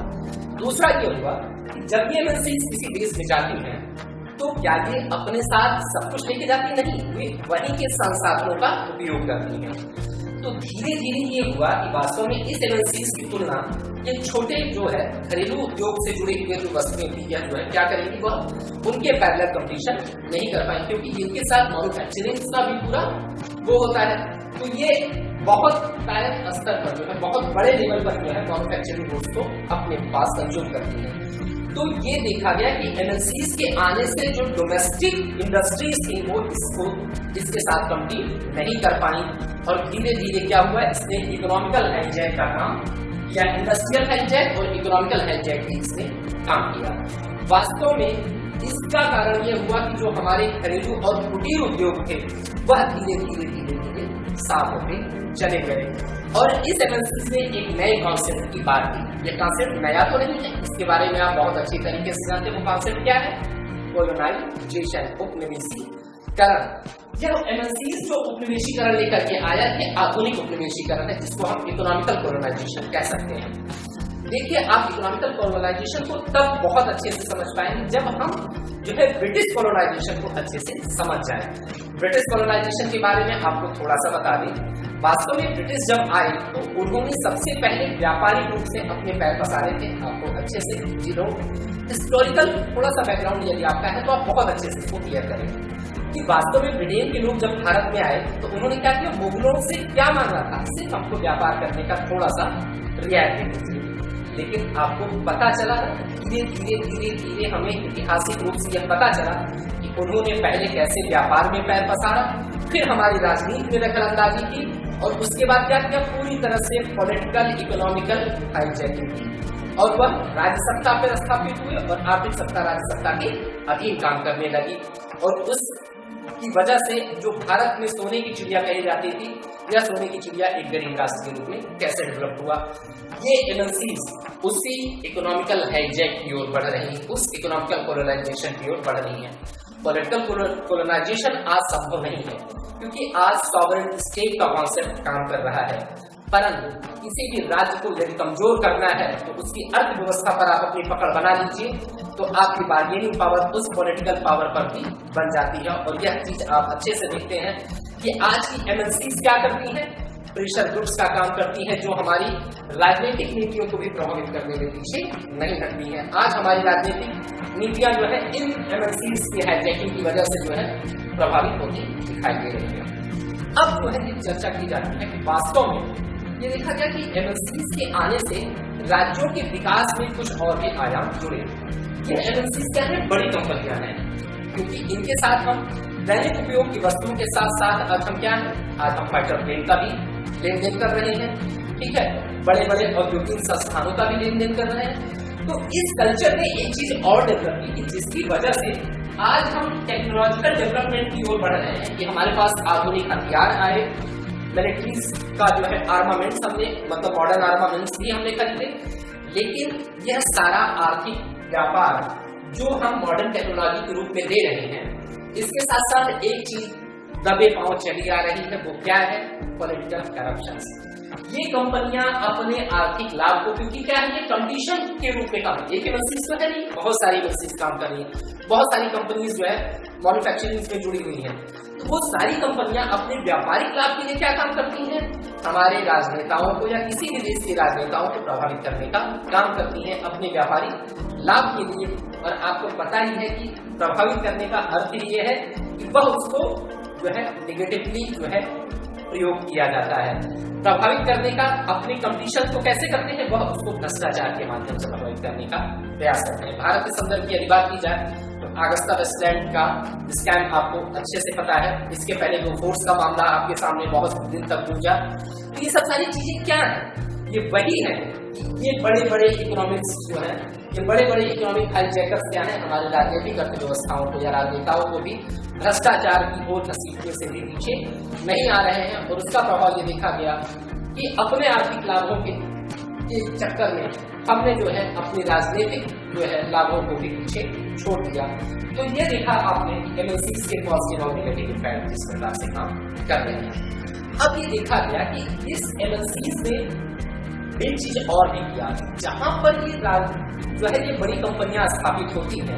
A: दूसरा ये हुआ कि जब ये एमएनसीज किसी देश में जाती हैं, तो क्या ये अपने साथ सब कुछ लेके जाती नहीं, वे वहीं के संसाधनों का उपयोग करती हैं। तो धीरे धीरे ये हुआ कि वास्तव में इस एमएनसीज की तुलना ये छोटे जो है घरेलू उद्योग से जुड़े हुए जो वस्तुएं थी, या जो है क्या करेंगी, वह उनके पैरेलल कंपटीशन नहीं कर पाएंगे, क्योंकि इनके साथ मैन्युफैक्चरिंग का भी पूरा वो होता है। तो ये बहुत टायर स्तर पर जो है बहुत बड़े लेवल पर जो है मैन्युफैक्चरिंग गुड्स को अपने पास कंज्यूम करती है। तो ये देखा गया कि एमएनसीज के आने से जो डोमेस्टिक इंडस्ट्रीज थी वो इसके साथ कम्पीट नहीं कर पाई, और धीरे धीरे क्या हुआ, इसने इकोनॉमिकल हाईजैक का काम या इंडस्ट्रियल हाईजैक और इकोनॉमिकल हाईजैक भी इसने काम किया। वास्तव में इसका कारण यह हुआ कि जो हमारे घरेलू और कुटीर उद्योग थे वह धीरे धीरे धीरे धीरे साफ होते चले गए, और इस एमएनसीज ने एक नए कॉन्सेप्ट की बात की। ये कॉन्सेप्ट नया तो नहीं है, इसके बारे में आप बहुत अच्छी तरीके से जानते हैं। वो कॉन्सेप्ट क्या है, कोलोनाइजेशन, उपनिवेशीकरण। यह एमएनसीज जो उपनिवेशीकरण लेकर के आया है, आधुनिक उपनिवेशीकरण है, जिसको हम इकोनॉमिकल कोलोनाइजेशन कह सकते हैं। देखिए, आप इकोनॉमिकल कोलोनाइजेशन को तब बहुत अच्छे से समझ पाएंगे जब हम जो है ब्रिटिश कोलोनाइजेशन को अच्छे से समझ जाए। ब्रिटिश कोलोनाइजेशन के बारे में आपको थोड़ा सा बता दें। वास्तव में ब्रिटिश जब आए तो उन्होंने सबसे पहले व्यापारिक रूप से अपने पैर पसारे थे। आपको अच्छे से जीरो हिस्टोरिकल थोड़ा सा बैकग्राउंड यदि आपका है तो आप बहुत अच्छे से इसको क्लियर करेंगे कि वास्तव में ब्रिटेन के लोग जब भारत में आए तो उन्होंने क्या किया, मुगलों से क्या मांगा था, सिर्फ हमको व्यापार करने का थोड़ा सा रियायत दीजिए। लेकिन आपको पता चला धीरे धीरे धीरे धीरे हमें ऐतिहासिक रूप से यह पता चला कि उन्होंने पहले कैसे व्यापार में पैर पसारा, फिर हमारी राजनीति में दखलंदाजी की, और उसके बाद क्या किया, पूरी तरह से पॉलिटिकल इकोनॉमिकल हाईजैकिंग की, और वह राज्य सत्ता पर स्थापित हुए और आर्थिक सत्ता राज्य सत्ता के अधीन काम करने लगी। और उसकी वजह से जो भारत में सोने की चिड़िया कही जाती थी, या सोने की चिड़िया एक गरीब राष्ट्र के रूप में कैसे डेवलप हुआ, ये एमएनसीज उसी इकोनॉमिकल हाईजैक की ओर बढ़ रही है, उस इकोनॉमिकल कोलोनाइजेशन की ओर बढ़ रही है। पॉलिटिकल कोलोनाइजेशन आज संभव नहीं है, क्योंकि आज सॉवरेन स्टेट का कॉन्सेप्ट काम कर रहा है, परंतु किसी भी राज्य को यदि कमजोर करना है तो उसकी अर्थव्यवस्था पर आप अपनी पकड़ बना लीजिए, तो आपकी बार्गेनिंग पावर उस पॉलिटिकल पावर पर भी बन जाती है। और यह चीज आप अच्छे से देखते हैं कि आज की एमएनसीज क्या करती हैं, प्रेशर ग्रुप्स का काम करती है, जो हमारी राजनीतिक नीतियों को भी प्रभावित करने में पीछे नहीं हटती है। आज हमारी राजनीतिक नीतियां जो है इन एमएनसीज की हाईजैकिंग की वजह से जो है प्रभावित होती दिखाई दे रही है। अब जो है ये चर्चा की जाती है कि वास्तव में ये देखा गया कि एमएनसीज के आने से राज्यों के विकास में कुछ और भी आयाम जुड़े। ये एमएनसीज क्या है, बड़ी कंपनियां हैं, क्योंकि इनके साथ हम दैनिक उपयोग की वस्तुओं के साथ साथ आज हम क्या है, आज हम फाइटर प्लेन का भी लेन देन कर रहे हैं, ठीक है, बड़े बड़े औद्योगिक संस्थानों का भी लेन देन कर रहे हैं। तो इस कल्चर ने एक चीज और डेवलप की, जिसकी वजह से आज हम टेक्नोलॉजिकल डेवलपमेंट की ओर बढ़ रहे हैं कि हमारे पास आधुनिक हथियार आए, मिलिट्रीज का जो है आर्मामेंट्स हमने, मतलब मॉडर्न आर्मामेंट्स भी हमने खरीदे। लेकिन यह सारा आर्थिक व्यापार जो हम मॉडर्न टेक्नोलॉजी के रूप में दे रहे हैं, इसके साथ साथ एक चीज दबे पांव चली आ रही है, वो क्या है, पॉलिटिकल करप्शन। ये कंपनियां अपने आर्थिक लाभ को, क्योंकि क्या है, ये कंपटीशन के रूप में काम, एक एमएनसीज तो है नहीं, बहुत सारी एमएनसीज काम कर रही है, बहुत सारी कंपनीज जो है मैन्युफैक्चरिंग में जुड़ी हुई हैं। तो वो सारी कंपनियां अपने व्यापारिक लाभ के लिए क्या काम करती हैं, हमारे राजनेताओं को या किसी भी देश के राजनेताओं को प्रभावित करने का काम करती हैं अपने व्यापारिक लाभ के लिए। और आपको पता ही है कि प्रभावित करने का अर्थ ये है कि वह उसको जो है निगेटिवली जो है प्रयोग किया जाता है। प्रभावित करने का अपने कंपटीशन को कैसे करते हैं, वह उसको भ्रष्टाचार के माध्यम से प्रभावित करने का प्रयास करते हैं। भारत के संदर्भ की यदि बात की जाए तो अगस्ता वेस्टलैंड का स्कैम आपको अच्छे से पता है। इसके पहले बोफोर्स का मामला आपके सामने बहुत दिन तक गूंजा। तो ये सब सारी चीजें क्या है, ये वही है, ये बड़े बड़े इकोनॉमिक्स जो है, ये बड़े बड़े इकोनॉमिक हाईजैकर्स क्या है, हमारे राजनीतिक अर्थव्यवस्थाओं को या राजनेताओं को भी भ्रष्टाचार की ओर घसीटने से भी पीछे नहीं आ रहे हैं। और उसका प्रभाव ये देखा गया कि अपने आर्थिक लाभों के चक्कर में हमने जो है अपनी राजनीतिक जो है लाभों को भी पीछे छोड़ दिया। तो ये देखा आपने एमएनसीज के पॉजिटिव और नेगेटिव इफेक्ट जिस प्रकार से काम कर रहे हैं। अब ये देखा गया कि इस एमएनसीज ने एक चीज और भी किया, जहां पर ये जो है ये बड़ी कंपनियां स्थापित होती हैं,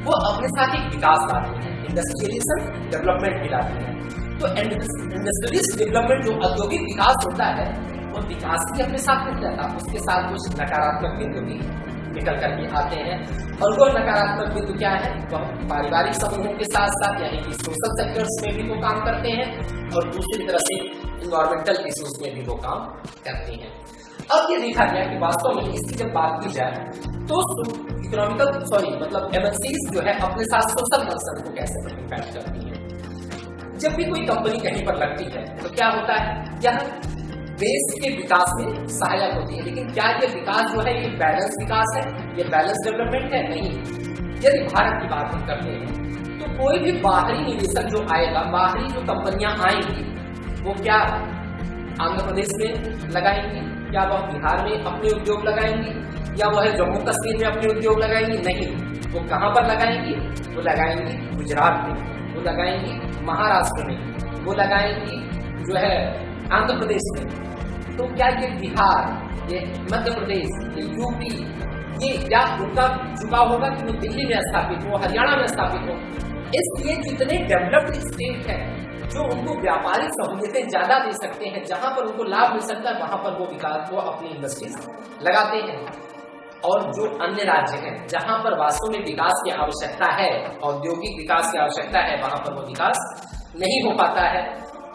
A: वो अपने साथ एक विकास लाती हैं, इंडस्ट्रियलिज्म डेवलपमेंट भी लाती हैं। तो इंडस्ट्रियलिस्ट डेवलपमेंट जो औद्योगिक विकास होता है, वो विकास भी अपने साथ नहीं रहता, उसके साथ कुछ नकारात्मक बिंदु भी निकल करके आते हैं। और वो नकारात्मक बिंदु क्या है, वह पारिवारिक समूहों के साथ साथ यानी कि सोशल सेक्टर्स में भी वो काम करते हैं, और दूसरी तरह से इन्वायरमेंटल इश्यूज में भी वो काम करते हैं। अब ये देखा गया कि वास्तव में इसकी जब बात की जाए तो मतलब एमएनसीज जो है अपने साथ सोशल कंसर्न को कैसे इम्पैक्ट करती है। जब भी कोई कंपनी कहीं पर लगती है तो क्या होता है, यह देश के विकास में सहायक होती है। लेकिन क्या ये विकास जो है ये बैलेंस विकास है, ये बैलेंस डेवलपमेंट है? नहीं। यदि भारत की बात हम करते हैं तो कोई भी बाहरी निवेशक जो आएगा, बाहरी जो कंपनियां आएंगी, वो क्या आंध्र प्रदेश में लगाएंगी, क्या वह बिहार में अपने उद्योग लगाएंगी, या वह जम्मू कश्मीर में अपने उद्योग लगाएंगी? नहीं। वो कहां पर लगाएंगी, वो लगाएंगी गुजरात में, वो लगाएंगी महाराष्ट्र में, वो लगाएंगी जो है आंध्र प्रदेश में। तो क्या ये बिहार, ये मध्य प्रदेश, ये यूपी, ये क्या उनका झुकाव होगा कि वो दिल्ली में स्थापित हो, हरियाणा में स्थापित हो? इसलिए जितने डेवलप्ड स्टेट है जो उनको व्यापारिक सहूलियतें ज्यादा दे सकते हैं, जहां पर उनको लाभ मिल सकता है, वहां पर वो विकास को अपनी इंडस्ट्रीज लगाते हैं। और जो अन्य राज्य हैं जहां पर वास्तव में विकास की आवश्यकता है, औद्योगिक विकास की आवश्यकता है, वहां पर वो विकास नहीं हो पाता है।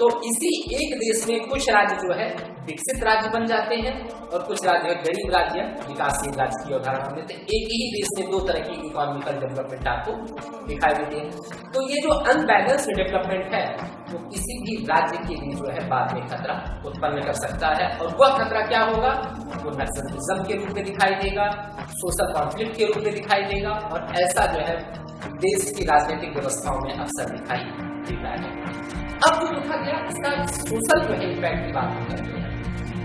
A: तो इसी एक देश में कुछ राज्य जो है विकसित राज्य बन जाते हैं और कुछ राज्य गरीब राज्य, विकासशील राज्य की उदाहरण हम लेते हैं। एक ही देश में दो तरह की इकोनॉमिकल डेवलपमेंट आपको दिखाई देती है। तो ये जो अनबैलेंस्ड डेवलपमेंट है वो किसी भी राज्य के लिए जो है बाद में खतरा उत्पन्न कर सकता है। और वह खतरा क्या होगा, वो नक्सलिज्म के रूप में दिखाई देगा, सोशल कॉन्फ्लिक्ट के रूप में दिखाई देगा, और ऐसा जो है देश की राजनीतिक व्यवस्थाओं में अक्सर दिखाई देता है। अब जो देखा गया इसका सोशल जो है इम्पैक्ट की बात करते हैं।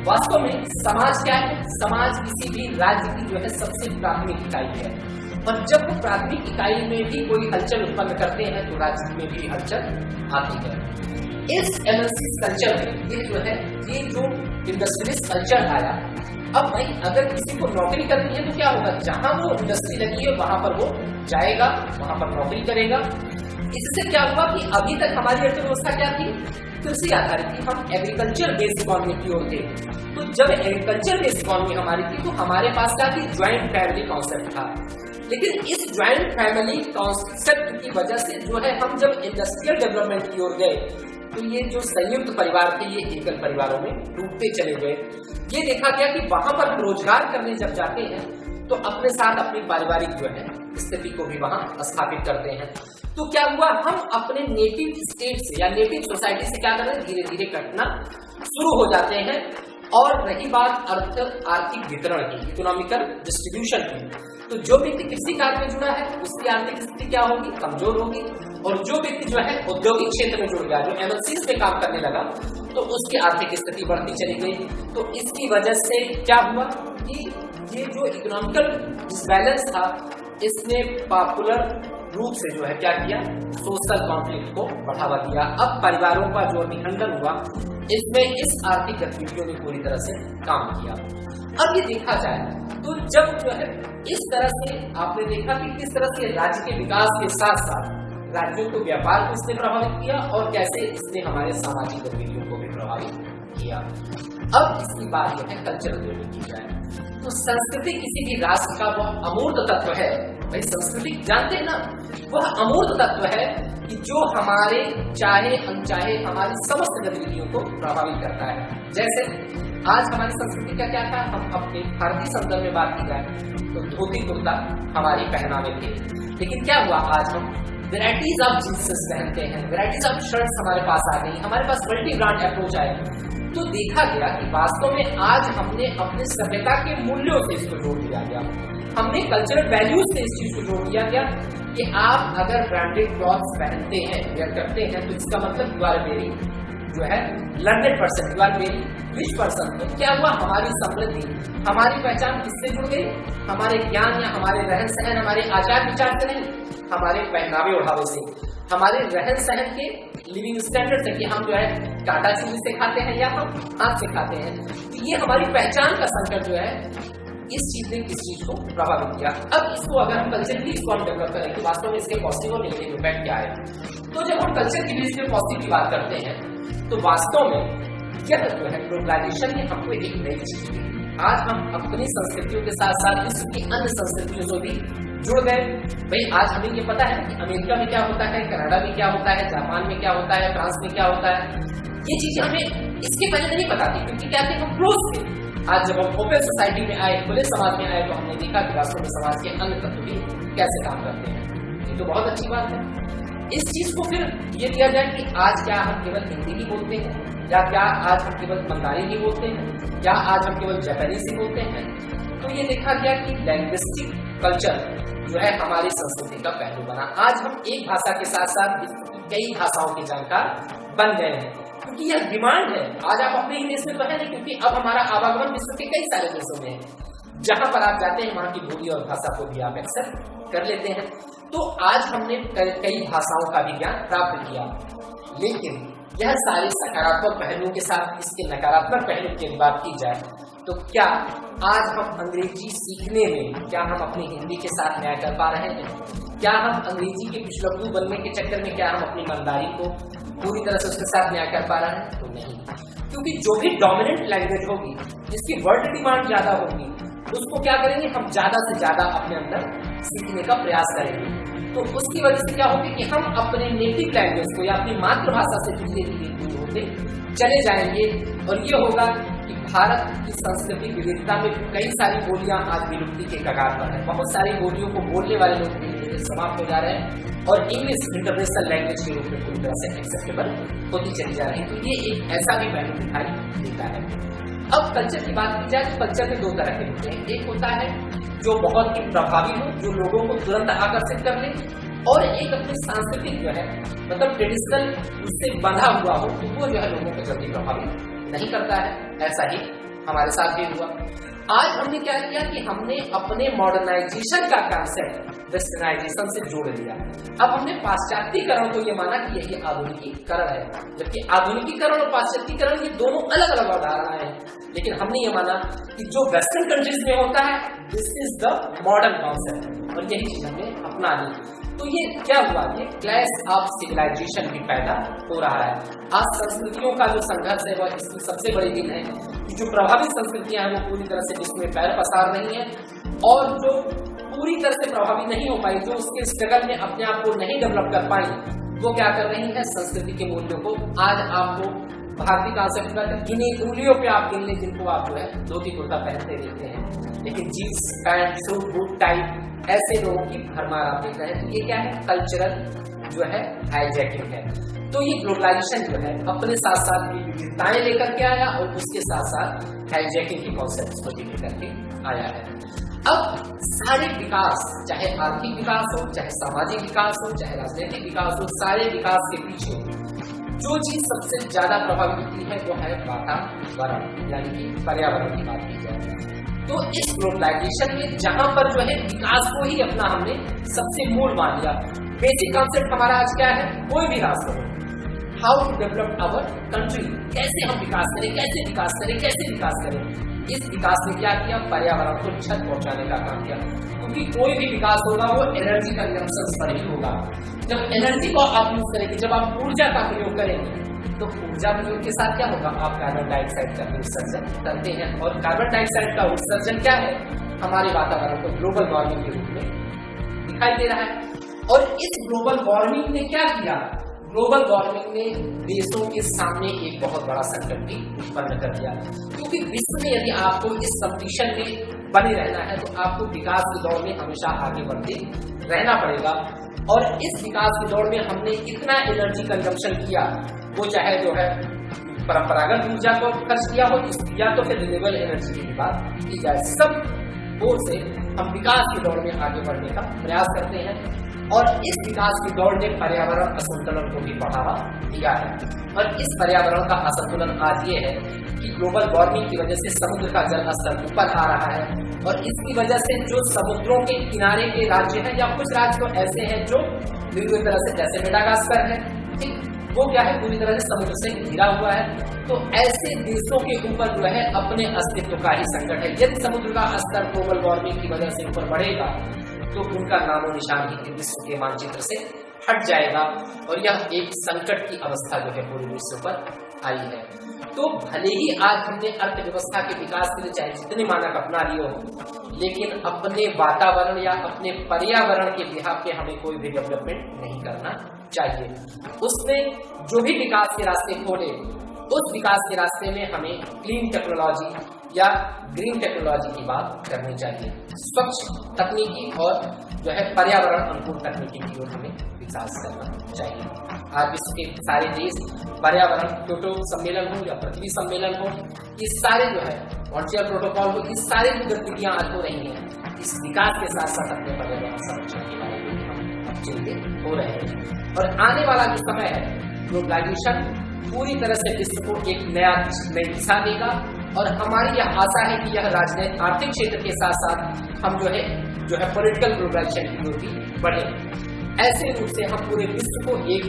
A: वास्तव में समाज क्या है, समाज किसी भी राज्य की जो है सबसे प्राथमिक इकाई है, और जब वो प्राथमिक इकाई में भी कोई हलचल उत्पन्न करते हैं तो राज्य में भी हलचल आती है। इस एमएनसी कल्चर में ये जो है, ये जो इंडस्ट्रियलिस्ट कल्चर आया, अब भाई अगर किसी को नौकरी करनी है तो क्या होगा, जहां वो इंडस्ट्री लगी है वहां पर वो जाएगा, वहां पर नौकरी करेगा। इससे क्या हुआ कि अभी तक हमारी अर्थव्यवस्था क्या थी, कृषि आधारित थी, हम एग्रीकल्चर बेस्ड इकोनॉमी की ओर थे। तो जब एग्रीकल्चर बेस्ड इकोनॉमी हमारी थी तो हमारे पास क्या थी, ज्वाइंट फैमिली कॉन्सेप्ट था। लेकिन इस ज्वाइंट फैमिली कॉन्सेप्ट की वजह से जो है हम जब इंडस्ट्रियल डेवलपमेंट की ओर गए तो ये जो संयुक्त परिवार थे ये एकल परिवारों में टूटते चले गए। ये देखा गया कि वहां पर रोजगार करने जब जाते हैं तो अपने साथ अपनी पारिवारिक जो है स्थिति को भी वहां स्थापित करते हैं। तो क्या हुआ, हम अपने नेटिव स्टेट से या नेटिव सोसाइटी से क्या कर रहे हैं, धीरे धीरे कटना शुरू हो जाते हैं। और रही बात आर्थिक वितरण की, इकोनॉमिकल डिस्ट्रीब्यूशन की, तो जो व्यक्ति कृषि कार्य में जुड़ा है उसकी आर्थिक स्थिति क्या होगी, कमजोर होगी। और जो व्यक्ति जो है औद्योगिक क्षेत्र में जुड़ गया, जो एमएनसीज में काम करने लगा, तो उसकी आर्थिक स्थिति बढ़ती चली गई। तो इसकी वजह से क्या हुआ कि ये जो इकोनॉमिकल डिसबैलेंस था इसने पॉपुलर रूप से जो है क्या किया, सोशल कॉन्फ्लिक्ट को बढ़ावा दिया। अब परिवारों का जो निखंडन हुआ इसमें इस आर्थिक गतिविधियों ने पूरी तरह से काम किया। अब ये देखा जाए तो जब जो है इस तरह से आपने देखा कि किस तरह से राज्य के विकास के साथ साथ राज्यों को व्यापार को इसने प्रभावित किया और कैसे इसने हमारे सामाजिक गतिविधियों को भी प्रभावित किया। अब इसकी बात जो है कल्चरल वैल्यू की जाए तो संस्कृति किसी भी राष्ट्र का वह अमूर्त तत्व है। भाई संस्कृति जानते हैं ना, वह अमूर्त तत्व है कि जो हमारे चाहे अनचाहे हमारी समस्त गतिविधियों को प्रभावित करता है। जैसे आज हमारी संस्कृति का क्या था, हम अपने भारतीय संदर्भ में बात की जाए तो धोती कुर्ता हमारी पहनावे थे, लेकिन क्या हुआ आज हम वैराइटीज ऑफ जींसेस पहनते हैं, वैराइटीज ऑफ शर्ट्स हमारे पास आ गई, हमारे पास मल्टी ब्रांड अप्रोच आए। तो देखा गया कि वास्तव में आज हमने अपने सभ्यता के मूल्यों से इसको जोड़ दिया गया, हमने कल्चरल वैल्यूज से इस चीज को जोड़ दिया गया कि आप अगर ब्रांडेड क्लॉथ्स पहनते हैं या करते हैं तो इसका मतलब यू आर वेरी जो है learned person, you are very rich person. तो क्या हुआ, हमारी समृद्धि, हमारी पहचान किससे जुड़ गई, हमारे ज्ञान या हमारे रहन सहन, हमारे आचार विचार से नहीं, हमारे पहनावे ओढ़ावे से, हमारे रहन सहन के लिविंग स्टैंडर्ड से कि हम जो है टाटा चीनी से खाते हैं या हम हाथ से खाते हैं। तो ये हमारी पहचान का संकट जो है इस चीज ने किस चीज को प्रभावित किया। अब इसको अगर हम कल्चरली इसको हम डेवलप करें तो वास्तव में इसके पॉजिटिव और नेगेटिव इम्पैक्ट क्या है। तो जब हम कल्चर की बेस पे पॉजिटिव की बात करते हैं तो वास्तव में यह जो है ग्लोबलाइजेशन ने हमको एक नई चीज दी। आज हम अपनी संस्कृतियों के साथ साथ विश्व की अन्य संस्कृतियों से भी जुड़ गए। भाई आज हमें ये पता है कि अमेरिका में क्या होता है, कनाडा में क्या होता है, जापान में क्या होता है, फ्रांस में क्या होता है। ये चीजें हमें इसके पहले नहीं पता थी क्योंकि क्या थे, हम क्लोज थे। आज जब हम ओपन सोसाइटी में आए, खुले समाज में आए तो हमने देखा कि वास्तव में समाज के अन्य तत्व भी कैसे काम करते हैं। ये तो बहुत अच्छी बात है। इस चीज को फिर ये दिया जाए कि आज क्या हम केवल हिंदी ही बोलते हैं या क्या आज हम केवल बंगाली ही बोलते हैं, क्या आज हम केवल जापानीज ही बोलते हैं। तो ये देखा गया कि लैंग्विस्टिक कल्चर जो है हमारी संस्कृति का पहलू बना। आज हम एक भाषा के साथ साथ कई भाषाओं के जानकार बन गए हैं क्योंकि यह डिमांड है। आज आप अपने ही देश में तो है नहीं, क्योंकि अब हमारा आवागमन विश्व के कई सारे देशों में है। जहां पर आप जाते हैं वहां की बोली और भाषा को भी आप एक्सेप्ट कर लेते हैं। तो आज हमने कई भाषाओं का भी ज्ञान प्राप्त किया, लेकिन यह सारे सकारात्मक पहलुओं के साथ इसके नकारात्मक पहलू की बात की जाए तो क्या आज हम अंग्रेजी सीखने में क्या हम अपनी हिंदी के साथ न्याय कर पा रहे हैं? क्या हम अंग्रेजी के पिछलग्गू बनने के चक्कर में क्या हम अपनी मंदारी को पूरी तरह से उसके साथ न्याय कर पा रहे हैं? तो नहीं, क्योंकि जो भी डोमिनेंट लैंग्वेज होगी, जिसकी वर्ल्ड डिमांड ज्यादा होगी, उसको क्या करेंगे हम ज्यादा से ज्यादा अपने अंदर सीखने का प्रयास करेंगे। तो उसकी वजह से क्या होगी कि हम अपने नेटिव लैंग्वेज को या अपनी मातृभाषा से धीरे धीरे दूर होते चले जाएंगे। और ये होगा कि भारत की सांस्कृतिक विविधता में कई सारी बोलियां आज विलुप्ति के कगार पर है। बहुत सारी बोलियों को बोलने वाले लोग धीरे धीरे समाप्त हो जा रहे हैं और इंग्लिश इंटरनेशनल लैंग्वेज के रूप में पूरी तरह से एक्सेप्टेबल होती चली जा रही है। तो ये एक ऐसा भी पहलू दिखाई देता है। अब कल्चर की बात की जाए तो कल्चर में दो तरह के होते हैं। एक होता है जो बहुत ही प्रभावी हो, जो लोगों को तुरंत आकर्षित कर ले, और एक अपनी सांस्कृतिक जो है मतलब ट्रेडिशनल उससे बंधा हुआ हो तो वो जो है लोगों को जल्दी प्रभावित नहीं करता है। ऐसा ही हमारे साथ भी हुआ। आज हमने क्या किया कि हमने अपने मॉडर्नाइजेशन का कॉन्सेप्ट वेस्टर्नाइजेशन से जोड़ लिया। अब हमने पाश्चात्यकरण को ये माना कि यही आधुनिकीकरण है, जबकि आधुनिकीकरण और पाश्चात्यकरण ये दोनों अलग अलग अवधारणाएं हैं। लेकिन हमने ये माना कि जो वेस्टर्न कंट्रीज में होता है this is the modern concept और यही चीज हमने अपना ली। तो ये क्या हुआ, ये क्लैश ऑफ सिविलाइजेशन भी पैदा हो रहा है। आज संस्कृतियों का जो संघर्ष है वह इसकी सबसे बड़ी दिन है कि जो प्रभावित संस्कृतियां हैं वो पूरी तरह से विश्व में पैर पसार रही हैं, और जो पूरी तरह से प्रभावित नहीं हो पाई, जो उसके स्ट्रगल में अपने आप को नहीं डेवलप कर पाई, वो क्या कर रही है संस्कृति के मूल्यों को। आज आपको भारतीय कॉन्सेप्ट का गिने उंगलियों पे आप गिन ले जिनको आप जो है धोती कुर्ता पहनते देखते हैं, लेकिन jeans pant suit boot type ऐसे लोगों की भरमार आप देख रहे हैं। तो ये क्या है, कल्चरल जो है हाईजैकिंग है। तो ये ग्लोबलाइजेशन जो है अपने साथ साथ विविधताएं लेकर के आया और उसके साथ साथ हाईजैकिंग के कॉन्सेप्ट को भी लेकर के आया है। अब सारे विकास, चाहे आर्थिक विकास हो, चाहे सामाजिक विकास हो, चाहे राजनीतिक विकास हो, सारे विकास के पीछे जो चीज सबसे ज्यादा प्रभावित होती है वो है वातावरण, यानी कि पर्यावरण की बात की जाए तो इस ग्लोबलाइजेशन में जहां पर जो है विकास को ही अपना हमने सबसे मूल मान लिया। बेसिक कॉन्सेप्ट हमारा आज क्या है, कोई भी राष्ट्र हो, how to develop our country, कैसे हम विकास करें, कैसे विकास करें, कैसे विकास करें। इस विकास ने क्या किया, पर्यावरण को क्षत पहुंचाने का काम किया, क्योंकि कोई भी विकास होगा वो एनर्जी कंजम्पशन पर ही होगा। जब एनर्जी को आप यूज करेंगे, जब आप ऊर्जा का प्रयोग करेंगे, तो ऊर्जा प्रयोग के साथ क्या होगा, आप कार्बन डाइऑक्साइड का उत्सर्जन करते हैं, और कार्बन डाइऑक्साइड का उत्सर्जन क्या है, हमारे वातावरण को ग्लोबल वार्मिंग के रूप में दिखाई दे रहा है। और इस ग्लोबल वार्मिंग ने क्या किया, ग्लोबल वार्मिंग ने देशों के सामने एक बहुत बड़ा संकट भी उत्पन्न कर दिया, क्योंकि विश्व में यदि आपको इस कंपटीशन में बने रहना है तो आपको विकास की दौड़ में हमेशा आगे बढ़ते रहना पड़ेगा। और इस विकास की दौड़ में हमने इतना एनर्जी कंजम्पशन किया, वो चाहे जो है परंपरागत ऊर्जा को खर्च किया हो या तो फिर रिन्यूएबल एनर्जी की बात की जाए, सब ओर से हम विकास की दौड़ में आगे बढ़ने का प्रयास करते हैं। और इस विकास की दौड़ ने पर्यावरण असंतुलन को भी बढ़ावा दिया है। और इस पर्यावरण का असंतुलन आज ये है कि ग्लोबल वार्मिंग की वजह से समुद्र का जल स्तर ऊपर आ रहा है, और इसकी वजह से जो समुद्रों के किनारे के राज्य हैं या कुछ राज्य तो ऐसे हैं जो पूरी तरह से, जैसे मेडागास्कर है, ठीक, वो क्या है, पूरी तरह से समुद्र से घिरा हुआ है। तो ऐसे देशों के ऊपर जो है अपने अस्तित्व का ही संकट है। यदि समुद्र का स्तर ग्लोबल वार्मिंग की वजह से ऊपर बढ़ेगा तो उनका नामो निशान ही विश्व के मानचित्र से हट जाएगा, और यह एक संकट की अवस्था जो है पूरे विश्व पर आई है। तो भले ही आज हमने अर्थव्यवस्था के विकास के लिए चाहे जितने मानक अपना लिए हो, लेकिन अपने वातावरण या अपने पर्यावरण के बिहाफ पे हमें कोई भी डेवलपमेंट नहीं करना चाहिए। उसमें जो भी विकास के रास्ते खोले, उस विकास के रास्ते में हमें क्लीन टेक्नोलॉजी या ग्रीन टेक्नोलॉजी की बात करनी चाहिए, स्वच्छ तकनीकी और जो है पर्यावरण अनुकूल तकनीकी की ओर हमें विकास करना चाहिए। आज विश्व के सारे देश पर्यावरण, क्योटो सम्मेलन हो या पृथ्वी सम्मेलन हो, ये सारे जो है मॉन्ट्रियल प्रोटोकॉल हो, ये सारे जो गतिविधियां आज हो रही हैं, इस विकास के साथ साथ अपने पर्यावरण संरक्षण के बारे में हम चिंतित हो रहे हैं। और आने वाला जो समय है, ग्लोबलाइजेशन पूरी तरह से विश्व को एक नई दिशा देगा, और हमारी यह आशा है कि यह राजनीतिक आर्थिक क्षेत्र के साथ साथ हम जो है पॉलिटिकल ग्लोबलाइजेशन की ओर भी बढ़े। ऐसे रूप से हम पूरे विश्व को एक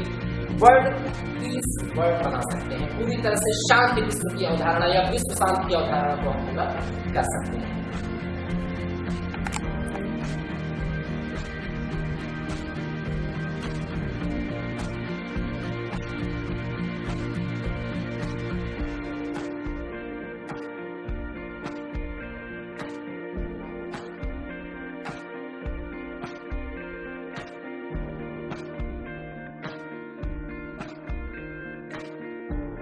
A: वर्ल्ड पीस वर्ल्ड बना सकते हैं, पूरी तरह से शांति विश्व की अवधारणा या विश्व शांति की अवधारणा को हम पूरा कर सकते हैं।